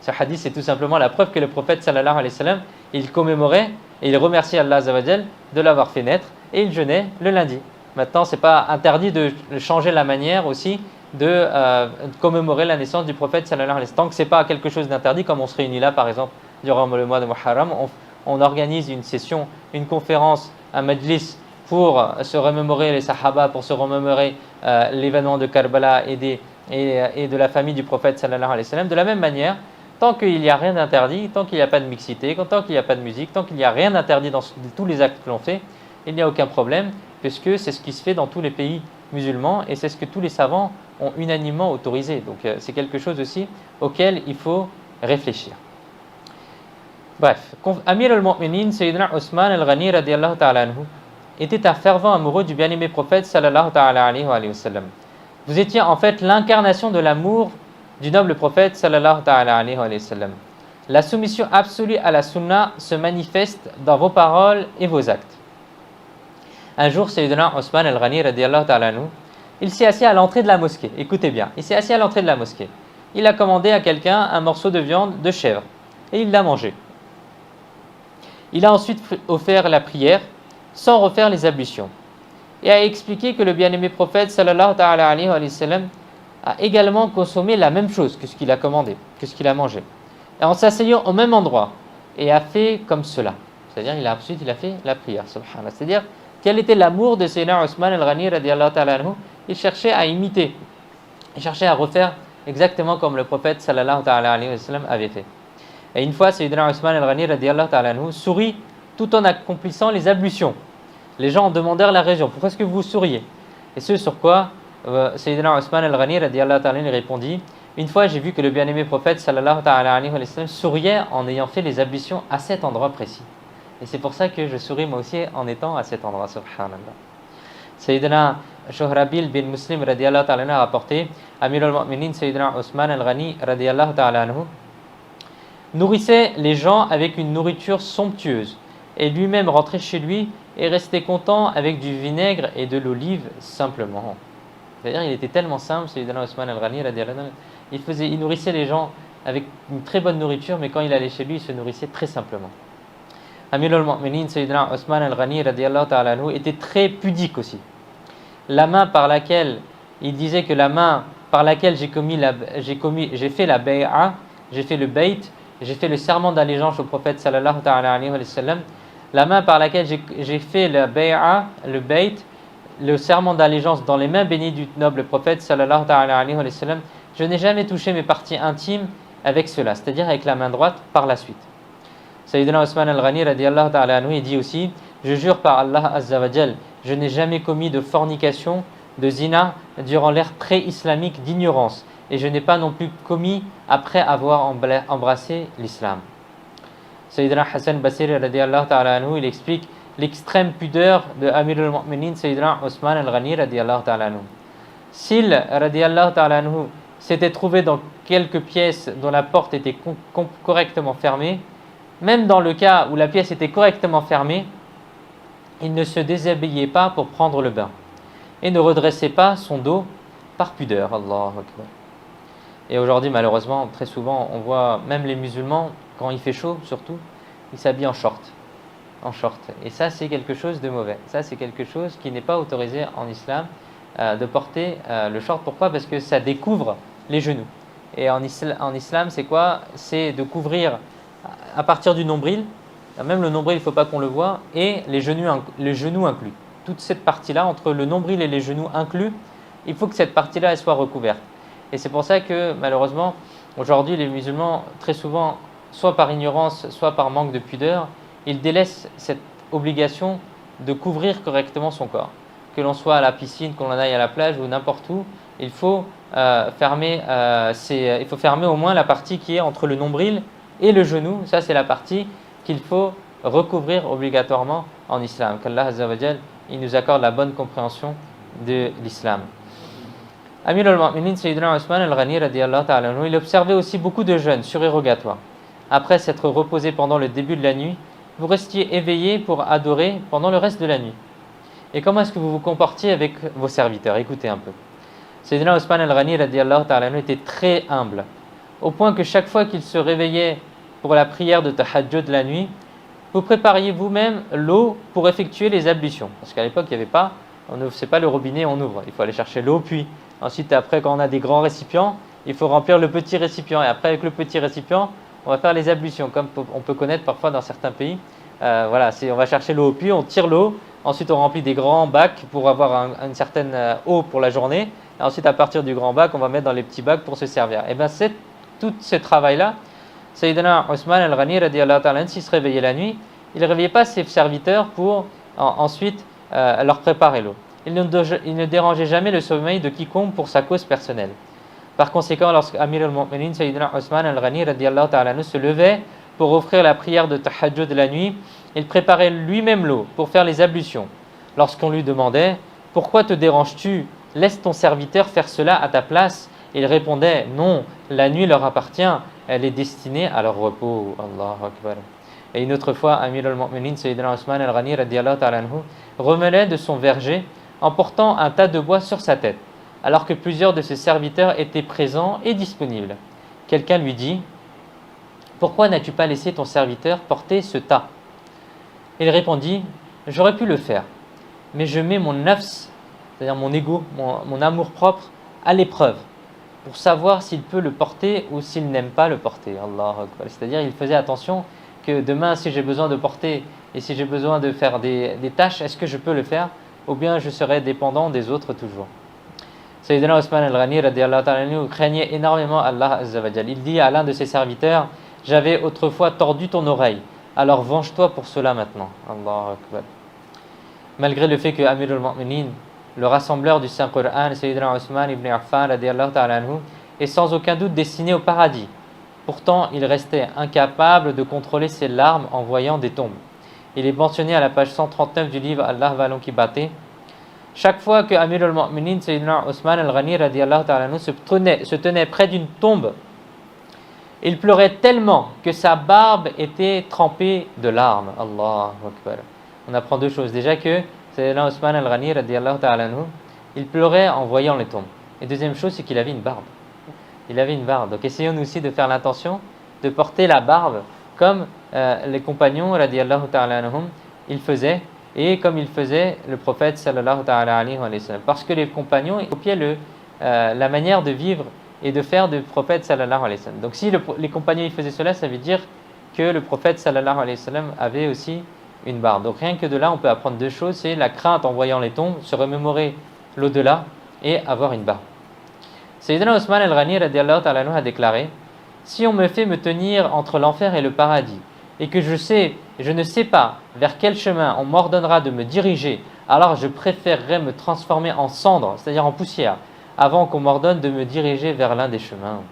Ce hadith c'est tout simplement la preuve que le prophète sallallahu alayhi wa sallam il commémorait et il remerciait Allah azza wa jal de l'avoir fait naître et il jeûnait le lundi. Maintenant, ce n'est pas interdit de changer la manière aussi de commémorer la naissance du prophète sallallahu alayhi wa sallam. Tant que ce n'est pas quelque chose d'interdit, comme on se réunit là par exemple durant le mois de Muharram, on organise une session, une conférence, un majlis pour se remémorer les Sahaba, pour se remémorer l'événement de Karbala et de la famille du prophète sallallahu alayhi wa sallam. De la même manière, tant qu'il n'y a rien d'interdit, tant qu'il n'y a pas de mixité, tant qu'il n'y a pas de musique, tant qu'il n'y a rien d'interdit dans tous les actes que l'on fait, il n'y a aucun problème, puisque c'est ce qui se fait dans tous les pays musulmans et c'est ce que tous les savants ont unanimement autorisé. Donc c'est quelque chose aussi auquel il faut réfléchir. Bref, Amir al-Mu'minin, Sayyidina Osman al-Ghani radiyallahu ta'ala anhu, était un fervent amoureux du bien-aimé prophète sallallahu ta'ala alayhi wa sallam. Vous étiez en fait l'incarnation de l'amour du noble prophète sallallahu ta'ala alayhi wa sallam. La soumission absolue à la sunna se manifeste dans vos paroles et vos actes. Un jour, Sayyidina Osman al-Ghani radiyallahu ta'ala anhu, il s'est assis à l'entrée de la mosquée. Écoutez bien, il s'est assis à l'entrée de la mosquée. Il a commandé à quelqu'un un morceau de viande de chèvre et il l'a mangé. Il a ensuite offert la prière sans refaire les ablutions et a expliqué que le bien-aimé prophète sallallahu ta'ala alayhi wa sallam a également consommé la même chose que ce qu'il a commandé, que ce qu'il a mangé, et en s'asseyant au même endroit et a fait comme cela. C'est-à-dire ensuite il a fait la prière, subhanallah. C'est-à-dire quel était l'amour de Sayyidina Osman al-Ghani radiyallahu ta'ala anhu. Il cherchait à imiter, il cherchait à refaire exactement comme le prophète sallallahu ta'ala alayhi wa sallam avait fait. Et une fois, Sayyidina Osman al-Ghani radiyallahu ta'ala anhu sourit tout en accomplissant les ablutions. Les gens en demandèrent la raison. Pourquoi est-ce que vous souriez? Et ce sur quoi Sayyidina Osman al-Ghani radiyallahu ta'ala anhu répondit: une fois, j'ai vu que le bien-aimé prophète sallallahu ta'ala alayhi wa sallam souriait en ayant fait les ablutions à cet endroit précis. Et c'est pour ça que je souris moi aussi en étant à cet endroit, subhanallah. Sayyidina Shuhrabil bin Muslim radiyallahu ta'ala anhu a rapporté: Amir al-Mu'minin Sayyidina Osman al-Ghani radiyallahu ta'ala anhu nourrissait les gens avec une nourriture somptueuse et lui-même rentrait chez lui et restait content avec du vinaigre et de l'olive simplement. C'est-à-dire il était tellement simple, Sayyidina Osman al-Ghani radiyallahu anhu, il nourrissait les gens avec une très bonne nourriture, mais quand il allait chez lui, il se nourrissait très simplement. Amir al-Mu'minin Sayyidina Osman al-Ghani radiyallahu ta'ala anhu était très pudique aussi. La main par laquelle, il disait que la main par laquelle j'ai fait la bay'a, j'ai fait le bayt, j'ai fait le serment d'allégeance au prophète sallallahu ta'ala alayhi wa sallam, la main par laquelle j'ai fait la bay'a, le bayt, le serment d'allégeance dans les mains bénies du noble prophète sallallahu ta'ala alayhi wa sallam, je n'ai jamais touché mes parties intimes avec cela, c'est-à-dire avec la main droite par la suite. Sayyidina Osman al-Ghani radiyallahu ta'ala anhu, il dit aussi: je jure par Allah azza wa jal, je n'ai jamais commis de fornication, de zina durant l'ère pré-islamique d'ignorance, et je n'ai pas non plus commis après avoir embrassé l'islam. Sayyidina Hassan Basri radiyallahu ta'ala anhu, il explique l'extrême pudeur de Amir al-Mu'minin Sayyidina Osman al-Ghani radiyallahu ta'ala anhu. S'il radiyallahu ta'ala anhu s'était trouvé dans quelques pièces dont la porte était correctement fermée, même dans le cas où la pièce était correctement fermée, il ne se déshabillait pas pour prendre le bain et ne redressait pas son dos par pudeur. Allahu Akbar. Et aujourd'hui, malheureusement, très souvent, on voit même les musulmans, quand il fait chaud surtout, ils s'habillent en short. Et ça, c'est quelque chose de mauvais. Ça, c'est quelque chose qui n'est pas autorisé en islam, de porter le short. Pourquoi? Parce que ça découvre les genoux. Et en islam, c'est quoi? C'est de couvrir à partir du nombril. Même le nombril, il ne faut pas qu'on le voit, et les genoux inclus. Toute cette partie-là, entre le nombril et les genoux inclus, il faut que cette partie-là elle soit recouverte. Et c'est pour ça que, malheureusement, aujourd'hui, les musulmans, très souvent, soit par ignorance, soit par manque de pudeur, ils délaissent cette obligation de couvrir correctement son corps. Que l'on soit à la piscine, qu'on en aille à la plage ou n'importe où, il faut fermer au moins la partie qui est entre le nombril et le genou. Ça, c'est la partie qu'il faut recouvrir obligatoirement en islam. Qu'Allah Azza wa Jal, il nous accorde la bonne compréhension de l'islam. Amir al-Mu'minin Sayyidina Osman al-Ghani radiyallahu ta'ala anhu, il observait aussi beaucoup de jeûnes surérogatoires. Après s'être reposé pendant le début de la nuit, vous restiez éveillé pour adorer pendant le reste de la nuit. Et comment est-ce que vous vous comportiez avec vos serviteurs? Écoutez un peu. Sayyidina Osman al-Ghani radiyallahu ta'ala anhu était très humble, au point que chaque fois qu'il se réveillait pour la prière de tahajjud la nuit, vous prépariez vous-même l'eau pour effectuer les ablutions. Parce qu'à l'époque, il n'y avait pas C'est pas le robinet, on ouvre. Il faut aller chercher l'eau, puis ensuite, après, quand on a des grands récipients, il faut remplir le petit récipient. Et après, avec le petit récipient, on va faire les ablutions, comme on peut connaître parfois dans certains pays. Voilà, on va chercher l'eau au puits, on tire l'eau, ensuite on remplit des grands bacs pour avoir une certaine eau pour la journée. Et ensuite, à partir du grand bac, on va mettre dans les petits bacs pour se servir. Et bien, tout ce travail-là, Sayyidina Othman al-Ghani, radiyallahu ta'ala, s'il se réveillait la nuit, il ne réveillait pas ses serviteurs pour ensuite leur préparer l'eau. Il ne dérangeait jamais le sommeil de quiconque pour sa cause personnelle. Par conséquent, lorsque Amir al-Mu'minin, Sayyidina Othman al-Ghani, radiyallahu ta'ala, se levait pour offrir la prière de tahajjud de la nuit, il préparait lui-même l'eau pour faire les ablutions. Lorsqu'on lui demandait « Pourquoi te déranges-tu? Laisse ton serviteur faire cela à ta place ?» Il répondait « Non, la nuit leur appartient, elle est destinée à leur repos. » Allahu Akbar. Et une autre fois, Amir al-Mu'minin, Sayyidina Othman al-Ghani, radiyallahu ta'ala anhu, revenait de son verger en portant un tas de bois sur sa tête, alors que plusieurs de ses serviteurs étaient présents et disponibles. Quelqu'un lui dit « Pourquoi n'as-tu pas laissé ton serviteur porter ce tas ?» Il répondit « J'aurais pu le faire, mais je mets mon nafs, c'est-à-dire mon ego, mon amour-propre, à l'épreuve, pour savoir s'il peut le porter ou s'il n'aime pas le porter. » Allahu Akbar. C'est-à-dire il faisait attention que demain, si j'ai besoin de porter et si j'ai besoin de faire des tâches, est-ce que je peux le faire ou bien je serai dépendant des autres toujours. Sayyidina Othman al-Ghani radiyallahu ta'ala anhu craignait énormément Allah Azza wa Jal. Il dit à l'un de ses serviteurs « J'avais autrefois tordu ton oreille, alors venge-toi pour cela maintenant. » Allahu Akbar. Malgré le fait que Amir al-Mu'minin, le rassembleur du Saint-Qur'an, Sayyidina Othman ibn Affan radiyallahu ta'ala anhu, est sans aucun doute destiné au paradis. Pourtant, il restait incapable de contrôler ses larmes en voyant des tombes. Il est mentionné à la page 139 du livre Allah va l'Onkibate. Chaque fois que Amir al-Mu'minin, Sayyidina Othman al-Ghani radiyallahu ta'ala anhu, se tenait près d'une tombe, il pleurait tellement que sa barbe était trempée de larmes. Allahu Akbar. On apprend deux choses. Déjà que Sayyidina Othman al-Ghani radiyallahu ta'ala anhu, il pleurait en voyant les tombes. Et deuxième chose, c'est qu'il avait une barbe. Il avait une barbe. Donc essayons nous aussi de faire l'intention de porter la barbe comme les compagnons radiyallahu ta'ala anhum, ils faisaient, et comme il faisait le prophète sallallahu ta'ala alayhi wa sallam. Parce que les compagnons copiaient la manière de vivre et de faire du prophète sallallahu alayhi wa sallam. Donc si les compagnons ils faisaient cela, ça veut dire que le prophète sallallahu alayhi wa sallam avait aussi une barbe. Donc rien que de là, on peut apprendre deux choses, c'est la crainte en voyant les tombes, se remémorer l'au-delà et avoir une barbe. Sayyidina Othman al-Ghani radiyallahu ta'ala anhu a déclaré « Si on me fait me tenir entre l'enfer et le paradis, et que je ne sais pas vers quel chemin on m'ordonnera de me diriger, alors je préférerais me transformer en cendre, c'est-à-dire en poussière, avant qu'on m'ordonne de me diriger vers l'un des chemins. »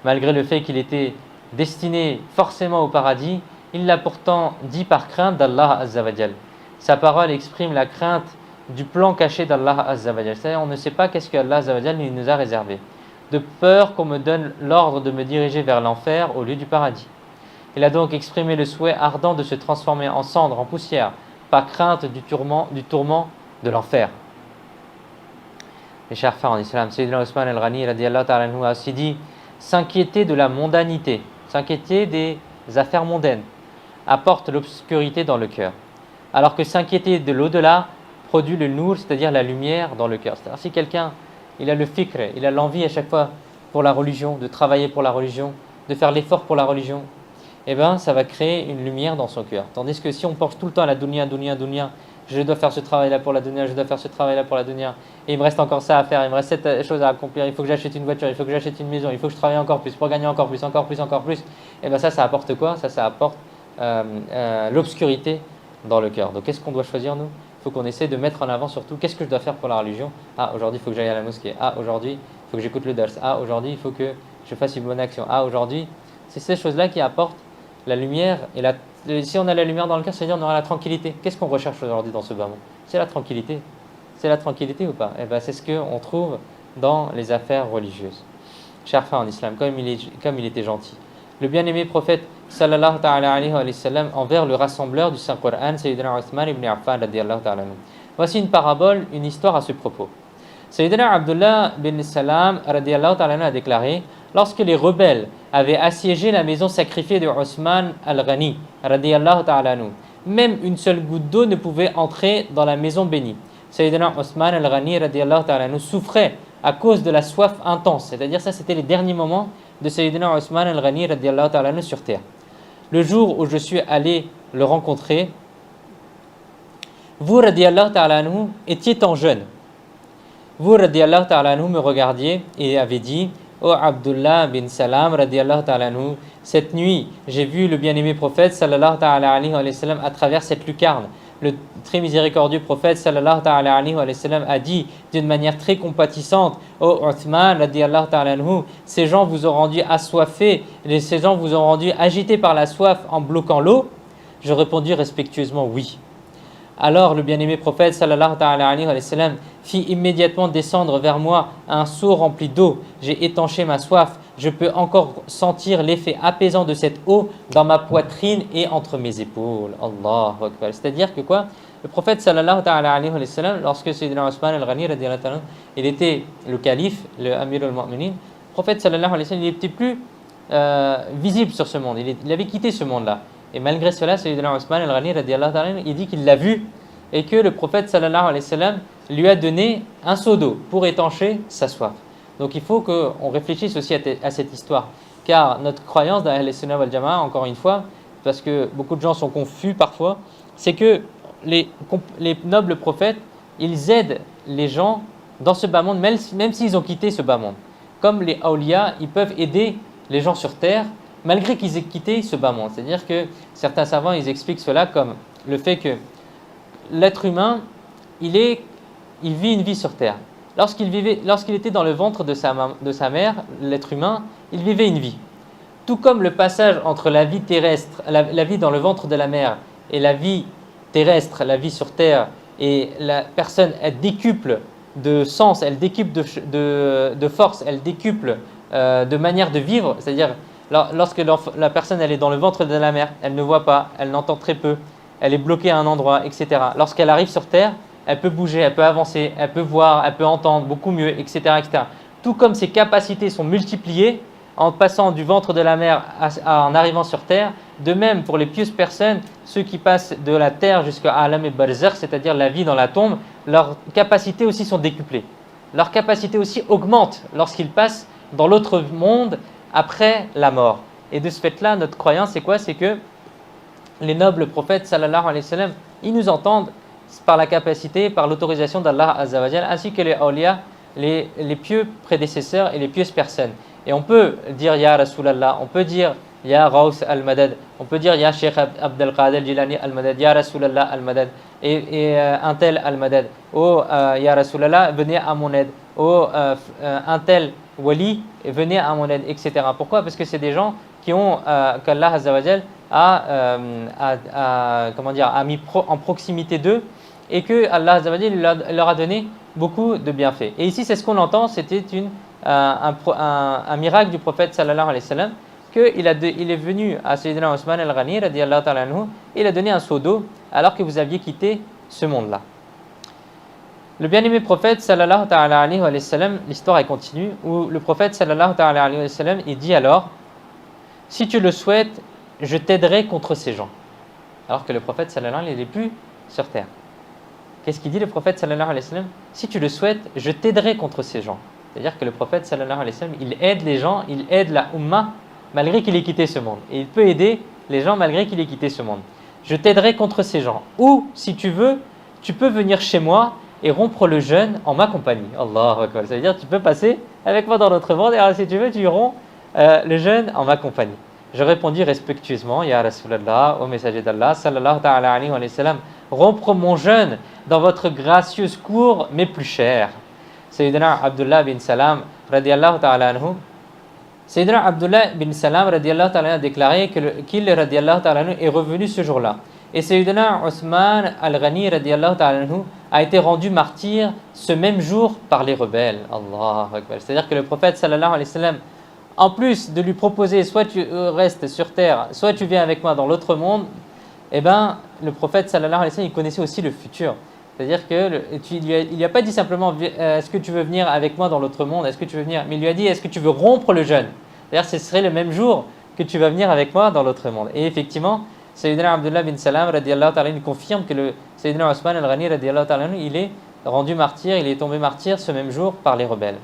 Malgré le fait qu'il était destiné forcément au paradis, il l'a pourtant dit par crainte d'Allah Azza wa Jal. Sa parole exprime la crainte du plan caché d'Allah Azza wa Jal. C'est-à-dire on ne sait pas qu'est-ce que Allah Azza wa Jal nous a réservé. De peur qu'on me donne l'ordre de me diriger vers l'enfer au lieu du paradis. Il a donc exprimé le souhait ardent de se transformer en cendre, en poussière, par crainte du tourment de l'enfer. Mes chers frères en islam, Sayyidina Othman al-Ghani radiyallahu ta'ala anhu a aussi dit s'inquiéter de la mondanité, s'inquiéter des affaires mondaines, apporte l'obscurité dans le cœur. Alors que s'inquiéter de l'au-delà produit le nour, c'est-à-dire la lumière dans le cœur. C'est-à-dire si quelqu'un il a le fikr, il a l'envie à chaque fois pour la religion, de travailler pour la religion, de faire l'effort pour la religion, eh bien ça va créer une lumière dans son cœur. Tandis que si on pense tout le temps à la dunya, je dois faire ce travail-là pour la dunya, je dois faire ce travail-là pour la dunya, et il me reste encore ça à faire, il me reste cette chose à accomplir, il faut que j'achète une voiture, il faut que j'achète une maison, il faut que je travaille encore plus pour gagner encore plus, et bien ça apporte quoi? Ça apporte l'obscurité dans le cœur. Donc qu'est-ce qu'on doit choisir nous? Il faut qu'on essaie de mettre en avant surtout qu'est-ce que je dois faire pour la religion. Ah, aujourd'hui il faut que j'aille à la mosquée. Ah, aujourd'hui il faut que j'écoute le dars. Ah, aujourd'hui il faut que je fasse une bonne action. Ah, aujourd'hui, c'est ces choses-là qui apportent la lumière. Et si on a la lumière dans le cœur, c'est-à-dire on aura la tranquillité. Qu'est-ce qu'on recherche aujourd'hui dans ce bas monde? C'est la tranquillité. C'est la tranquillité ou pas? Eh bien c'est ce qu'on trouve dans les affaires religieuses. Chers frères en islam, comme il était gentil. Le bien-aimé prophète sallallahu ta'ala alayhi wa sallam envers le rassembleur du Saint-Qur'an, Sayyidina Othman ibn Affan radiyallahu ta'ala anhu. Voici une parabole, une histoire à ce propos. Sayyidina Abdullah bin Salam radiyallahu ta'ala anhu a déclaré lorsque les rebelles avaient assiégé la maison sacrifiée de Othman al-Ghani radiyallahu ta'ala anhu, même une seule goutte d'eau ne pouvait entrer dans la maison bénie. Sayyidina Osman al-Ghani radiallahu ta'ala anhu souffrait à cause de la soif intense. C'est-à-dire ça, c'était les derniers moments de Sayyidina Osman al-Ghani radiallahu ta'ala anhu sur terre. Le jour où je suis allé le rencontrer, vous, radiallahu ta'ala anhu, étiez tant jeune. Vous, radiallahu ta'ala anhu, me regardiez et avez dit: Oh Abdullah bin Salam, radiallahu ta'ala anhu, cette nuit, j'ai vu le bien-aimé prophète, sallallahu ta'ala alayhi wa sallam, à travers cette lucarne. Le très miséricordieux prophète, sallallahu ta'ala alayhi wa sallam, a dit d'une manière très compatissante: Oh Uthman, radiallahu ta'ala anhu, ces gens vous ont rendu assoiffés, ces gens vous ont rendu agités par la soif en bloquant l'eau. Je répondis respectueusement oui. Alors le bien-aimé prophète sallallahu ta'ala alayhi wa sallam fit immédiatement descendre vers moi un seau rempli d'eau. J'ai étanché ma soif. Je peux encore sentir l'effet apaisant de cette eau dans ma poitrine et entre mes épaules. Allahu Akbar. C'est-à-dire que quoi? Le prophète sallallahu ta'ala alayhi wa sallam, lorsque Sayyidina Osman al-Ghani radiyallahu ta'ala, il était le calife, le Amir al-Mu'minin, le prophète sallallahu alayhi wa sallam, il n'était plus visible sur ce monde. Il avait quitté ce monde-là. Et malgré cela, Sayyidina Osman al-Ghani radiyallahu ta'ala, il dit qu'il l'a vu et que le prophète sallallahu alayhi wa sallam lui a donné un seau d'eau pour étancher sa soif. Donc il faut qu'on réfléchisse aussi à cette histoire, car notre croyance dans Ahl Sunnah wal Jama'a, encore une fois, parce que beaucoup de gens sont confus parfois, c'est que les nobles prophètes, ils aident les gens dans ce bas monde, même s'ils ont quitté ce bas monde. Comme les awliya, ils peuvent aider les gens sur terre, malgré qu'ils aient quitté ce bas monde. C'est-à-dire que certains savants, ils expliquent cela comme le fait que l'être humain, il vit une vie sur terre. Lorsqu'il était dans le ventre de sa mère, l'être humain, il vivait une vie. Tout comme le passage entre la vie terrestre, la vie dans le ventre de la mère et la vie terrestre, la vie sur terre, et la personne, elle décuple de sens, elle décuple de force, elle décuple de manière de vivre. C'est-à-dire, lorsque la personne elle est dans le ventre de la mère, elle ne voit pas, elle n'entend très peu, elle est bloquée à un endroit, etc. Lorsqu'elle arrive sur terre, elle peut bouger, elle peut avancer, elle peut voir, elle peut entendre beaucoup mieux, etc., etc. Tout comme ses capacités sont multipliées en passant du ventre de la mère en arrivant sur terre, de même pour les pieuses personnes, ceux qui passent de la terre jusqu'à Alam et Barzakh, c'est-à-dire la vie dans la tombe, leurs capacités aussi sont décuplées. Leurs capacités aussi augmentent lorsqu'ils passent dans l'autre monde après la mort. Et de ce fait-là, notre croyance, c'est quoi? C'est que les nobles prophètes, sallallahu alayhi wa sallam, ils nous entendent par la capacité, par l'autorisation d'Allah Azza wa Jal, ainsi que les awliya, les pieux prédécesseurs et les pieuses personnes. Et on peut dire Ya Rasulallah, on peut dire Ya Ghaus al-Madad, on peut dire Ya Sheikh Abdel Qadir Jilani al-Madad, Ya Rasulallah al-Madad, et un tel al-Madad, oh Ya Rasulallah, venez à mon aide, oh un tel wali, venez à mon aide, etc. Pourquoi? Parce que c'est des gens qui ont, qu'Allah Azza wa Jal a mis en proximité d'eux, et que Allah Azza wa Jal leur a donné beaucoup de bienfaits. Et ici, c'est ce qu'on entend, c'était un miracle du prophète sallallahu alayhi wa sallam, qu'il est venu à Sayyidina Osman al-Ghani radiyallahu ta'ala anhu, il a donné un seau d'eau alors que vous aviez quitté ce monde-là. Le bien-aimé prophète sallallahu ta'ala alayhi wa sallam, l'histoire est continue, où le prophète sallallahu ta'ala alayhi wa sallam, il dit alors: si tu le souhaites, je t'aiderai contre ces gens. Alors que le prophète sallallahu alayhi wa sallam, il n'est plus sur terre. Qu'est-ce qu'il dit le prophète sallallahu alayhi wa sallam? Si tu le souhaites, je t'aiderai contre ces gens. C'est-à-dire que le prophète sallallahu alayhi wa sallam, il aide les gens, il aide la Ummah malgré qu'il ait quitté ce monde. Et il peut aider les gens malgré qu'il ait quitté ce monde. Je t'aiderai contre ces gens. Ou, si tu veux, tu peux venir chez moi et rompre le jeûne en ma compagnie. Allahu Akbar. Ça veut dire que tu peux passer avec moi dans notre monde et alors, si tu veux, tu romps le jeûne en ma compagnie. Je répondis respectueusement, Ya Rasulallah, au messager d'Allah, sallallahu ta'ala alayhi wa sallam, rompre mon jeûne dans votre gracieuse cour, mais plus cher. Sayyidina Abdullah bin Salam, radiallahu ta'ala anhu, Sayyidina Abdullah bin Salam, radiallahu ta'ala anhu, a déclaré qu'il, radiallahu ta'ala anhu, est revenu ce jour-là. Et Sayyidina Osman al-Ghani, radiallahu ta'ala anhu, a été rendu martyr ce même jour par les rebelles. Allahu Akbar. C'est-à-dire que le prophète, sallallahu alayhi wa sallam, en plus de lui proposer soit tu restes sur terre, soit tu viens avec moi dans l'autre monde, eh ben, le prophète sallallahu alayhi wa sallam, il connaissait aussi le futur. C'est-à-dire qu'il ne lui a pas dit simplement est-ce que tu veux venir avec moi dans l'autre monde, est-ce que tu veux venir, mais il lui a dit est-ce que tu veux rompre le jeûne. C'est-à-dire ce serait le même jour que tu vas venir avec moi dans l'autre monde. Et effectivement, Sayyidina Abdullah bin Salam radiallahu ta'ala, il confirme que le Sayyidina Osman al-Ghani radiallahu ta'ala, il est rendu martyr, il est tombé martyr ce même jour par les rebelles.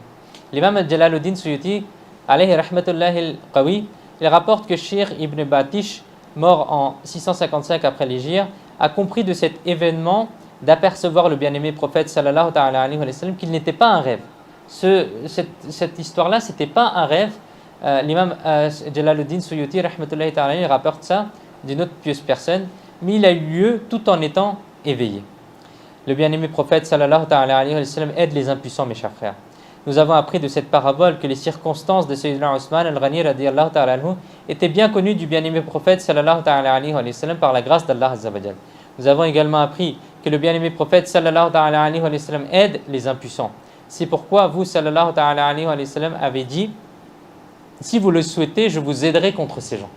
L'imam Jalaluddin Suyuti, alayhi rahmatullahi al-qawi, il rapporte que Shir ibn Batish, mort en 655 après l'Hégire, a compris de cet événement d'apercevoir le bien-aimé prophète sallallahu ta'ala alayhi wa sallam qu'il n'était pas un rêve. Cette histoire-là, ce n'était pas un rêve. L'imam Jalaluddin Suyuti, rahmatullahi ta'ala, il rapporte ça d'une autre pieuse personne, mais il a eu lieu tout en étant éveillé. Le bien-aimé prophète sallallahu ta'ala alayhi wa sallam aide les impuissants, mes chers frères. Nous avons appris de cette parabole que les circonstances de Sayyidina Osman al-Ghani radiyallahu ta'ala anhu étaient bien connues du bien-aimé prophète sallallahu ta'ala alayhi wa sallam par la grâce d'Allah azza wa jal. Nous avons également appris que le bien-aimé prophète sallallahu ta'ala alayhi wa sallam aide les impuissants. C'est pourquoi vous sallallahu ta'ala alayhi wa sallam avez dit: si vous le souhaitez, je vous aiderai contre ces gens.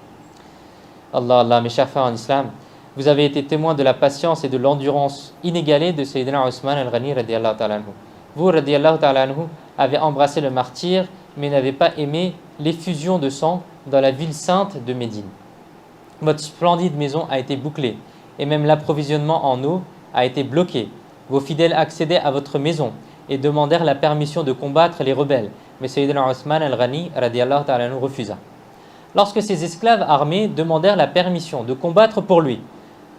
Allah, mes chers frères en islam, vous avez été témoins de la patience et de l'endurance inégalée de Sayyidina Osman al-Ghani radiyallahu ta'ala anhu. Vous, radiyallahu ta'ala anhu, avez embrassé le martyr, mais n'avez pas aimé l'effusion de sang dans la ville sainte de Médine. Votre splendide maison a été bouclée, et même l'approvisionnement en eau a été bloqué. Vos fidèles accédaient à votre maison et demandèrent la permission de combattre les rebelles, mais Sayyidina Osman al-Ghani radiyallahu ta'ala anhu refusa. Lorsque ses esclaves armés demandèrent la permission de combattre pour lui,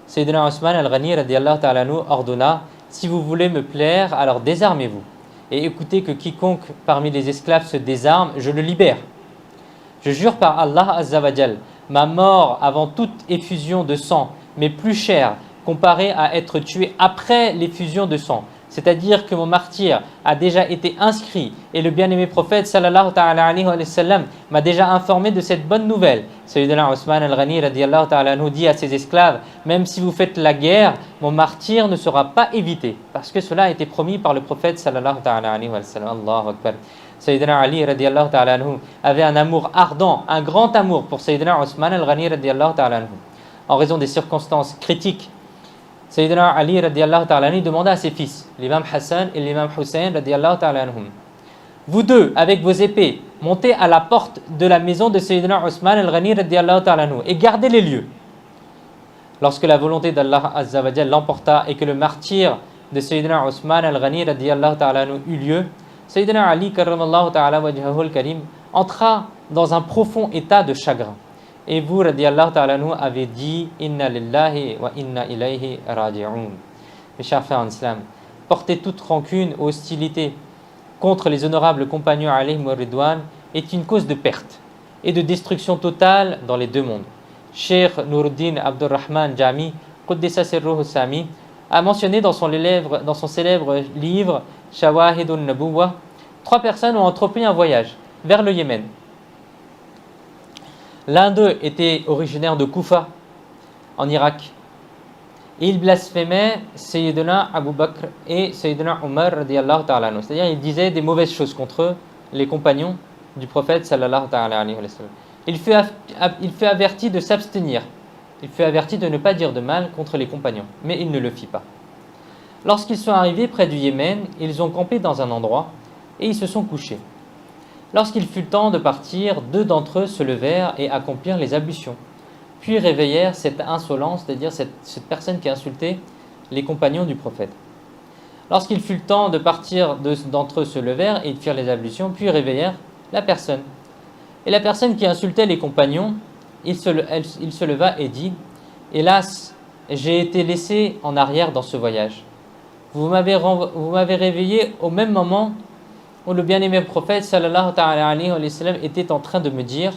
Sayyidina Osman al-Ghani radiyallahu ta'ala anhu ordonna: si vous voulez me plaire, alors désarmez-vous. Et écoutez que quiconque parmi les esclaves se désarme, je le libère. Je jure par Allah azza wa jal, ma mort avant toute effusion de sang m'est plus chère comparée à être tué après l'effusion de sang. C'est-à-dire que mon martyr a déjà été inscrit et le bien-aimé prophète sallallahu ta'ala alayhi wa sallam m'a déjà informé de cette bonne nouvelle. Sayyidina Osman al-Ghani radiyallahu ta'ala anhu dit à ses esclaves: même si vous faites la guerre, mon martyr ne sera pas évité, parce que cela a été promis par le prophète sallallahu ta'ala alayhi wa sallam. Allahu Akbar. Sayyidina Ali radiyallahu ta'ala anhu avait un amour ardent, un grand amour pour Sayyidina Osman al-Ghani radiyallahu ta'ala anhu. En raison des circonstances critiques, Sayyidina Ali radiyallahu ta'ala anhu demanda à ses fils, l'imam Hassan et l'imam Hussein radiyallahu ta'ala anhum: vous deux, avec vos épées, montez à la porte de la maison de Sayyidina Osman al-Ghani radiyallahu ta'ala anhu et gardez les lieux. Lorsque la volonté d'Allah azza wa jal l'emporta et que le martyr de Sayyidina Osman al-Ghani radiyallahu ta'ala anhu eut lieu, Sayyidina Ali karramallahu ta'ala wajhahu al-karim entra dans un profond état de chagrin. Et vous, radiyallahu ta'ala anhu, avez dit: inna lillahi wa inna ilayhi raji'un. Mes chers frères en islam, porter toute rancune ou hostilité contre les honorables compagnons alayhim wa ridwan est une cause de perte et de destruction totale dans les deux mondes. Cheikh Nuruddin Abdurrahman Jami, Quddisa Sirruhu Sami, a mentionné dans son célèbre livre Shawahidun Nabuwa, 3 personnes ont entrepris un voyage vers le Yémen. L'un d'eux était originaire de Koufa, en Irak. Et il blasphémait Sayyidina Abu Bakr et Sayyidina Umar radiyallahu ta'ala anhu. C'est-à-dire, il disait des mauvaises choses contre eux, les compagnons du prophète sallallahu ta'ala alayhi wa sallam. Il fut averti de s'abstenir. Il fut averti de ne pas dire de mal contre les compagnons, mais il ne le fit pas. Lorsqu'ils sont arrivés près du Yémen, ils ont campé dans un endroit et ils se sont couchés. Lorsqu'il fut temps de partir, 2 d'entre eux se levèrent et accomplirent les ablutions, puis réveillèrent cette insolence, c'est-à-dire cette personne qui insultait les compagnons du prophète. Lorsqu'il fut le temps de partir, 2 d'entre eux se levèrent et firent les ablutions, puis réveillèrent la personne. Et la personne qui insultait les compagnons, il se leva et dit: hélas, j'ai été laissé en arrière dans ce voyage. Vous m'avez réveillé au même moment où le bien-aimé prophète sallallahu ta'ala alayhi wa sallam était en train de me dire: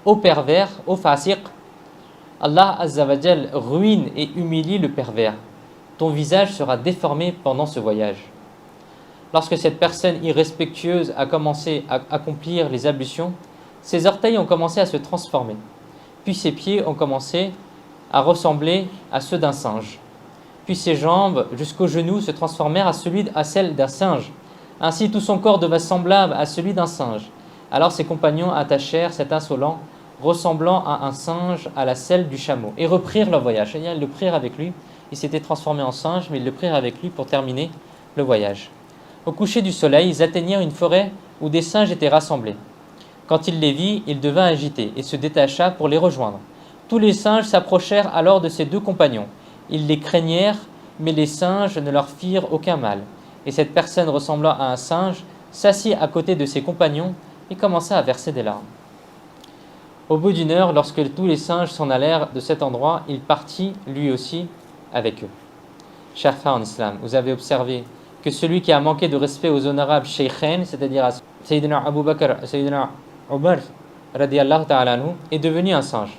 ô pervers, ô fasiq, Allah azza wa jal ruine et humilie le pervers. Ton visage sera déformé pendant ce voyage. Lorsque cette personne irrespectueuse a commencé à accomplir les ablutions, ses orteils ont commencé à se transformer, puis ses pieds ont commencé à ressembler à ceux d'un singe, puis ses jambes jusqu'aux genoux se transformèrent à celles d'un singe. Ainsi tout son corps devint semblable à celui d'un singe. Alors ses compagnons attachèrent cet insolent, ressemblant à un singe, à la selle du chameau, et reprirent leur voyage. C'est-à-dire, ils le prirent avec lui. Il s'était transformé en singe, mais ils le prirent avec lui pour terminer le voyage. Au coucher du soleil, ils atteignirent une forêt où des singes étaient rassemblés. Quand il les vit, il devint agité et se détacha pour les rejoindre. Tous les singes s'approchèrent alors de ses 2 compagnons. Ils les craignirent, mais les singes ne leur firent aucun mal. Et cette personne ressemblant à un singe s'assit à côté de ses compagnons et commença à verser des larmes. Au bout d'une heure, lorsque tous les singes s'en allèrent de cet endroit, il partit lui aussi avec eux. Chers frères en islam, vous avez observé que celui qui a manqué de respect aux honorables shaykhain, c'est-à-dire à Sayyidina Abu Bakr, Sayyidina Umar, radiyallahu ta'ala anhu, est devenu un singe.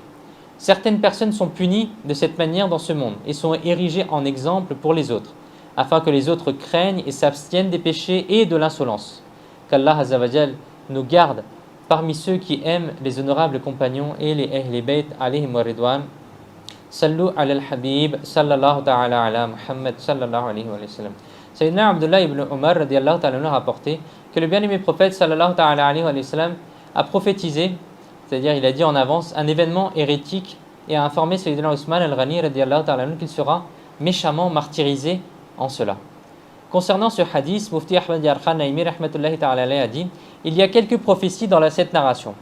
Certaines personnes sont punies de cette manière dans ce monde et sont érigées en exemple pour les autres, afin que les autres craignent et s'abstiennent des péchés et de l'insolence. Qu'Allah Azza wa Jal nous garde parmi ceux qui aiment les honorables compagnons et les Ahl Bayt alayhim wa ridwan. Sallu ala al-Habib sallallahu ta'ala ala Muhammad sallallahu alayhi wa sallam. Sayyidina Abdullah ibn Umar radiyallahu ta'ala a rapporté que le bien-aimé prophète sallallahu ta'ala alayhi wa sallam a prophétisé, c'est-à-dire il a dit en avance un événement hérétique et a informé Sayyidina Ousmane al-Ghani radiyallahu ta'ala qu'il sera méchamment martyrisé en cela. Concernant ce hadith, Mufti Ahmad Yarkhan Naimi rahmatullahi ta'ala alayhi a dit il y a quelques prophéties dans cette narration.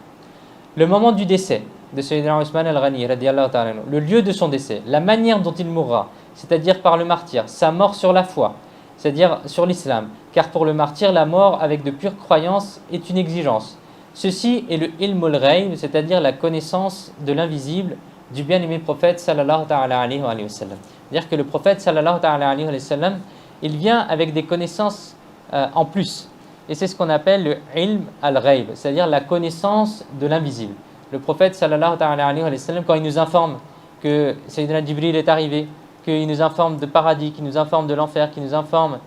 Le moment du décès de Sayyidina Ousmane al-Ghani radiyallahu ta'ala, le lieu de son décès, la manière dont il mourra, c'est-à-dire par le martyr, sa mort sur la foi, c'est-à-dire sur l'islam, car pour le martyr, la mort avec de pures croyances est une exigence. Ceci est le ilmul ghaib, c'est-à-dire la connaissance de l'invisible du bien-aimé prophète sallallahu ta'ala alayhi wa sallam. C'est-à-dire que le prophète sallallahu ta'ala alayhi wa sallam, il vient avec des connaissances en plus. Et c'est ce qu'on appelle le ilm al-ghaib, c'est-à-dire la connaissance de l'invisible. Le prophète sallallahu ta'ala alayhi wa sallam, quand il nous informe que Sayyidina Jibril est arrivé, qu'il nous informe de paradis, qu'il nous informe de l'enfer, qu'il nous informe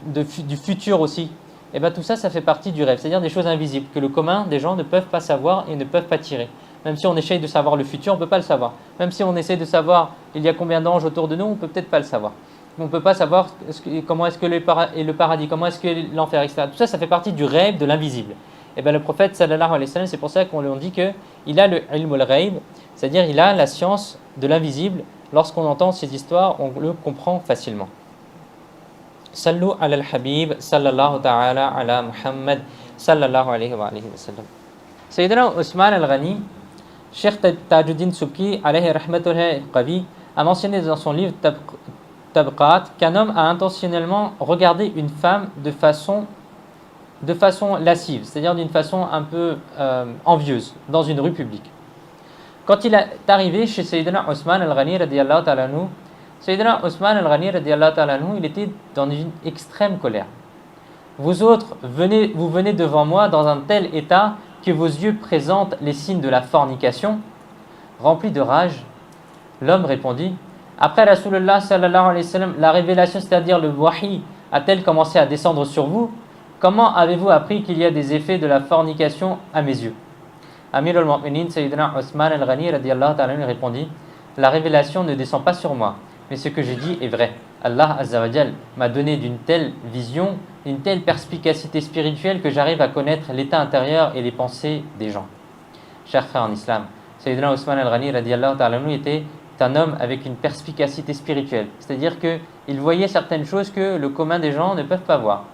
du futur aussi, et bien tout ça, ça fait partie du rêve, c'est-à-dire des choses invisibles que le commun des gens ne peuvent pas savoir et ne peuvent pas tirer. Même si on essaye de savoir le futur, on ne peut pas le savoir. Même si on essaie de savoir il y a combien d'anges autour de nous, on ne peut peut-être pas le savoir. On ne peut pas savoir comment est-ce que le paradis, comment est-ce que l'enfer, etc. Tout ça, ça fait partie du rêve, de l'invisible. Et bien le prophète sallallahu alayhi wa sallam, c'est pour ça qu'on lui dit qu'il a le ilm al-ghaib, c'est-à-dire il a la science de l'invisible. Lorsqu'on entend ces histoires, on le comprend facilement. Sallu ala al-Habib sallallahu ta'ala ala Muhammad sallallahu alayhi wa sallam. Sayyidina Ousmane al-Ghani, Cheikh Tajuddin Subki alayhi rahmatullahi qawi, a mentionné dans son livre Tabqat qu'un homme a intentionnellement regardé une femme de façon lascive, c'est-à-dire d'une façon un peu envieuse, dans une rue publique. Quand il est arrivé chez Sayyidina Ousmane al-Ghani radiyallahu ta'ala anhu, Sayyidina Ousmane al-Ghani radiyallahu ta'ala anhu, il était dans une extrême colère. Vous autres, vous venez devant moi dans un tel état que vos yeux présentent les signes de la fornication. Rempli de rage, l'homme répondit, après Rasulullah sallallahu alayhi wa sallam, la révélation, c'est-à-dire le wahi, a-t-elle commencé à descendre sur vous? Comment avez-vous appris qu'il y a des effets de la fornication à mes yeux? Amir al-Mu'minin, Sayyidina Ousmane al-Ghani radiyallahu ta'ala anhu répondit, la révélation ne descend pas sur moi, mais ce que j'ai dit est vrai. Allah Azza wa Jal m'a donné d'une telle vision, d'une telle perspicacité spirituelle que j'arrive à connaître l'état intérieur et les pensées des gens. Chers frères en islam, Sayyidina Ousmane al-Ghani radiyallahu ta'ala anhu était un homme avec une perspicacité spirituelle, c'est-à-dire qu'il voyait certaines choses que le commun des gens ne peuvent pas voir.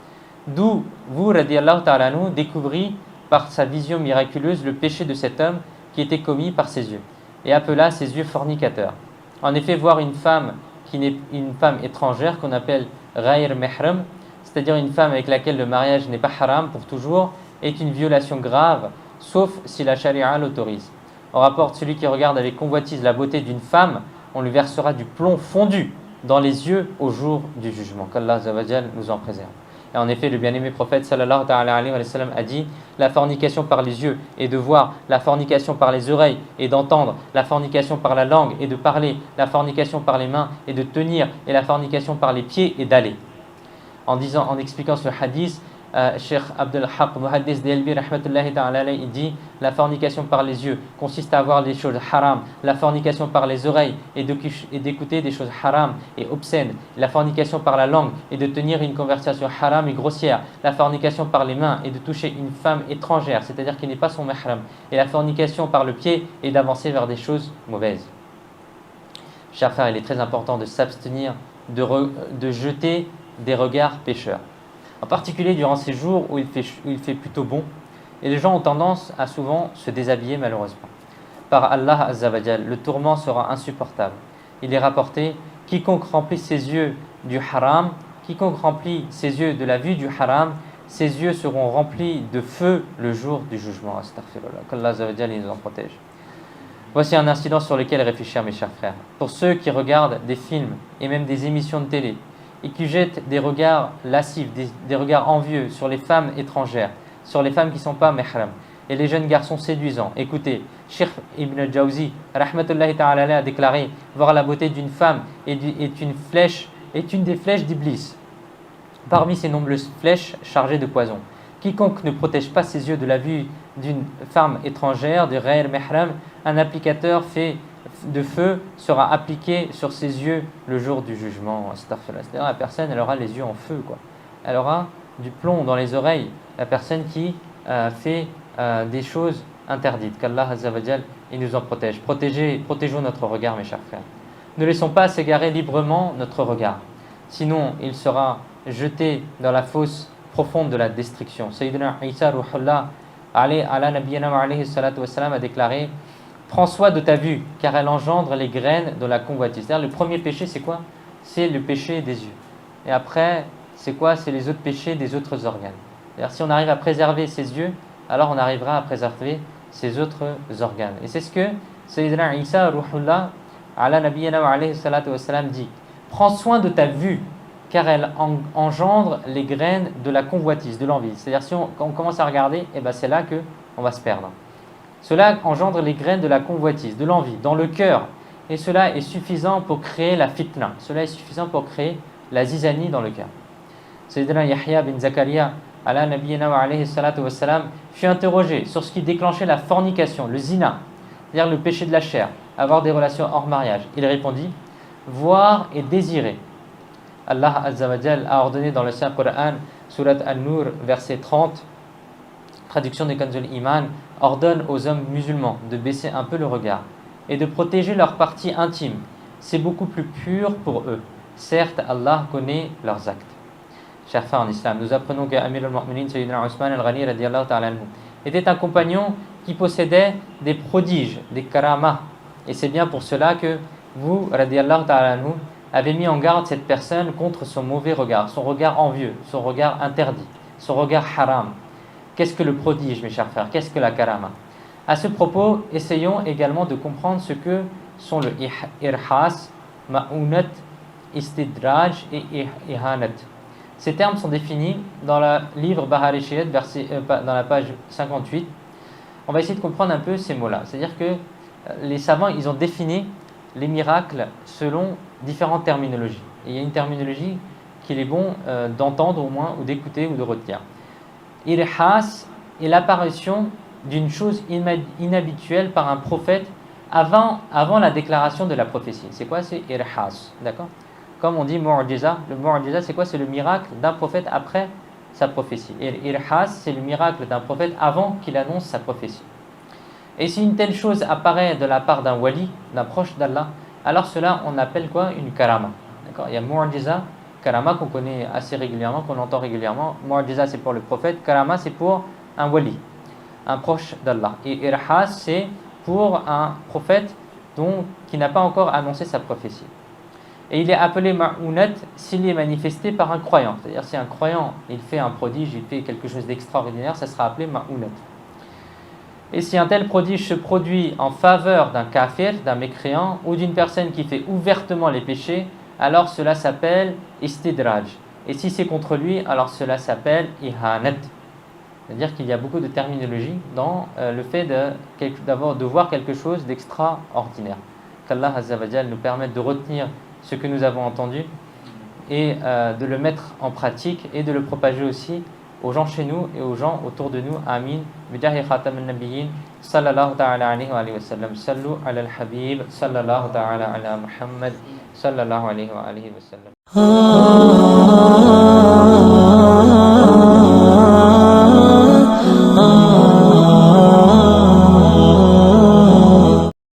D'où vous, radiyallahu ta'ala anhu, découvrit par sa vision miraculeuse le péché de cet homme qui était commis par ses yeux, et appela ses yeux fornicateurs. En effet, voir une femme qui n'est une femme étrangère qu'on appelle ghayr mihram, c'est-à-dire une femme avec laquelle le mariage n'est pas haram pour toujours, est une violation grave, sauf si la charia l'autorise. On rapporte celui qui regarde avec convoitise la beauté d'une femme, on lui versera du plomb fondu dans les yeux au jour du jugement. Qu'Allah Azza wa Jal nous en préserve. Et en effet, le bien-aimé prophète sallallahu ta'ala alayhi wa sallam a dit la fornication par les yeux et de voir, la fornication par les oreilles et d'entendre, la fornication par la langue et de parler, la fornication par les mains et de tenir, et la fornication par les pieds et d'aller. En expliquant ce hadith, Cheikh Abdul Haq Muhaddis Delbi rahmatullahi ta'ala alayhi, il dit la fornication par les yeux consiste à voir des choses haram, la fornication par les oreilles et d'écouter des choses haram et obscènes, la fornication par la langue et de tenir une conversation haram et grossière, la fornication par les mains et de toucher une femme étrangère, c'est-à-dire qui n'est pas son mahram, et la fornication par le pied et d'avancer vers des choses mauvaises. Chers frères, il est très important de s'abstenir de jeter des regards pécheurs. En particulier durant ces jours où il fait plutôt bon, et les gens ont tendance à souvent se déshabiller malheureusement. Par Allah Azza wa Jal, le tourment sera insupportable. Il est rapporté, quiconque remplit ses yeux du haram, quiconque remplit ses yeux de la vue du haram, ses yeux seront remplis de feu le jour du jugement. Astaghfirullah. Qu'Allah Azza wa Jalla nous en protège. Voici un incident sur lequel réfléchir, mes chers frères. Pour ceux qui regardent des films et même des émissions de télé et qui jettent des regards lascifs, des regards envieux sur les femmes étrangères, sur les femmes qui ne sont pas mihram et les jeunes garçons séduisants. Écoutez, Cheikh Ibn al-Jawzi, rahmatullahi ta'ala, a déclaré voir la beauté d'une femme est une des flèches d'Iblis, parmi ces nombreuses flèches chargées de poison. Quiconque ne protège pas ses yeux de la vue d'une femme étrangère, de ghayr mihram, un applicateur fait de feu sera appliqué sur ses yeux le jour du jugement. C'est-à-dire la personne, elle aura les yeux en feu, quoi. Elle aura du plomb dans les oreilles, la personne qui fait des choses interdites. Qu'Allah Azza wa Jal, il nous en protège. Protégeons notre regard, mes chers frères. Ne laissons pas s'égarer librement notre regard, sinon il sera jeté dans la fosse profonde de la destruction. Sayyidina Isa Ruhullah ala nabiyana wa alayhi salatu wassalam a déclaré: prends soin de ta vue, car elle engendre les graines de la convoitise. C'est-à-dire, le premier péché, c'est quoi? C'est le péché des yeux. Et après, c'est quoi? C'est les autres péchés des autres organes. C'est-à-dire, si on arrive à préserver ses yeux, alors on arrivera à préserver ses autres organes. Et c'est ce que Sayyidina Isa Ruhullah ala nabiyana wa alayhi salatu wassalam dit: prends soin de ta vue, car elle engendre les graines de la convoitise, de l'envie. C'est-à-dire, si on commence à regarder, c'est là qu'on va se perdre. Cela engendre les graines de la convoitise, de l'envie, dans le cœur. Et cela est suffisant pour créer la fitna. Cela est suffisant pour créer la zizanie dans le cœur. Sayyidina Yahya bin Zakaria, ala nabiyina wa alayhi salatu wassalam, fut interrogé sur ce qui déclenchait la fornication, le zina, c'est-à-dire le péché de la chair, avoir des relations hors mariage. Il répondit: voir et désirer. Allah Azza wa Jal a ordonné dans le Saint Coran, Surat An-Nur, verset 30, traduction de Kanzul Iman, ordonne aux hommes musulmans de baisser un peu le regard et de protéger leurs parties intimes. C'est beaucoup plus pur pour eux. Certes, Allah connaît leurs actes. Chers frères en islam, nous apprenons que Amir al-Mu'minin Sayyidina Osman al-Ghani radiyallahu ta'ala anhu était un compagnon qui possédait des prodiges, des karamas. Et c'est bien pour cela que vous, radiyallahu ta'ala anhu, avez mis en garde cette personne contre son mauvais regard, son regard envieux, son regard interdit, son regard haram. Qu'est-ce que le prodige, mes chers frères? Qu'est-ce que la karama? À ce propos, essayons également de comprendre ce que sont le irhas, ma'unat, istidraj et ihanat. Ces termes sont définis dans le livre Bahar Shiyat, dans la page 58. On va essayer de comprendre un peu ces mots-là. C'est-à-dire que les savants, ils ont défini les miracles selon différentes terminologies. Et il y a une terminologie qu'il est bon d'entendre au moins, ou d'écouter, ou de retenir. Irhas est l'apparition d'une chose inhabituelle par un prophète avant la déclaration de la prophétie. C'est quoi? C'est irhas, d'accord? Comme on dit mu'jiza. Le mu'jiza, c'est quoi? C'est le miracle d'un prophète après sa prophétie. Et irhas, c'est le miracle d'un prophète avant qu'il annonce sa prophétie. Et si une telle chose apparaît de la part d'un wali, d'un proche d'Allah, alors cela on appelle quoi? Une karama. D'accord? Il y a mu'jiza, karama qu'on connaît assez régulièrement, qu'on entend régulièrement. Mu'jiza, c'est pour le prophète, karama, c'est pour un wali, un proche d'Allah. Et irhas, c'est pour un prophète qui n'a pas encore annoncé sa prophétie. Et il est appelé ma'unat s'il est manifesté par un croyant. C'est-à-dire, si un croyant il fait un prodige, il fait quelque chose d'extraordinaire, ça sera appelé ma'unat. Et si un tel prodige se produit en faveur d'un kafir, d'un mécréant, ou d'une personne qui fait ouvertement les péchés, alors cela s'appelle istidraj. Et si c'est contre lui, alors cela s'appelle ihanat. C'est-à-dire qu'il y a beaucoup de terminologie dans le fait de voir quelque chose d'extraordinaire. Qu'Allah Azza wa Jal nous permette de retenir ce que nous avons entendu et de le mettre en pratique et de le propager aussi aux gens chez nous et aux gens autour de nous. Amin. Bijahi khatam al-nabiyyin sallallahu ta'ala alayhi wa sallam. Sallu ala al-habib sallallahu ta'ala ala Muhammad sallallahu alayhi wa sallam.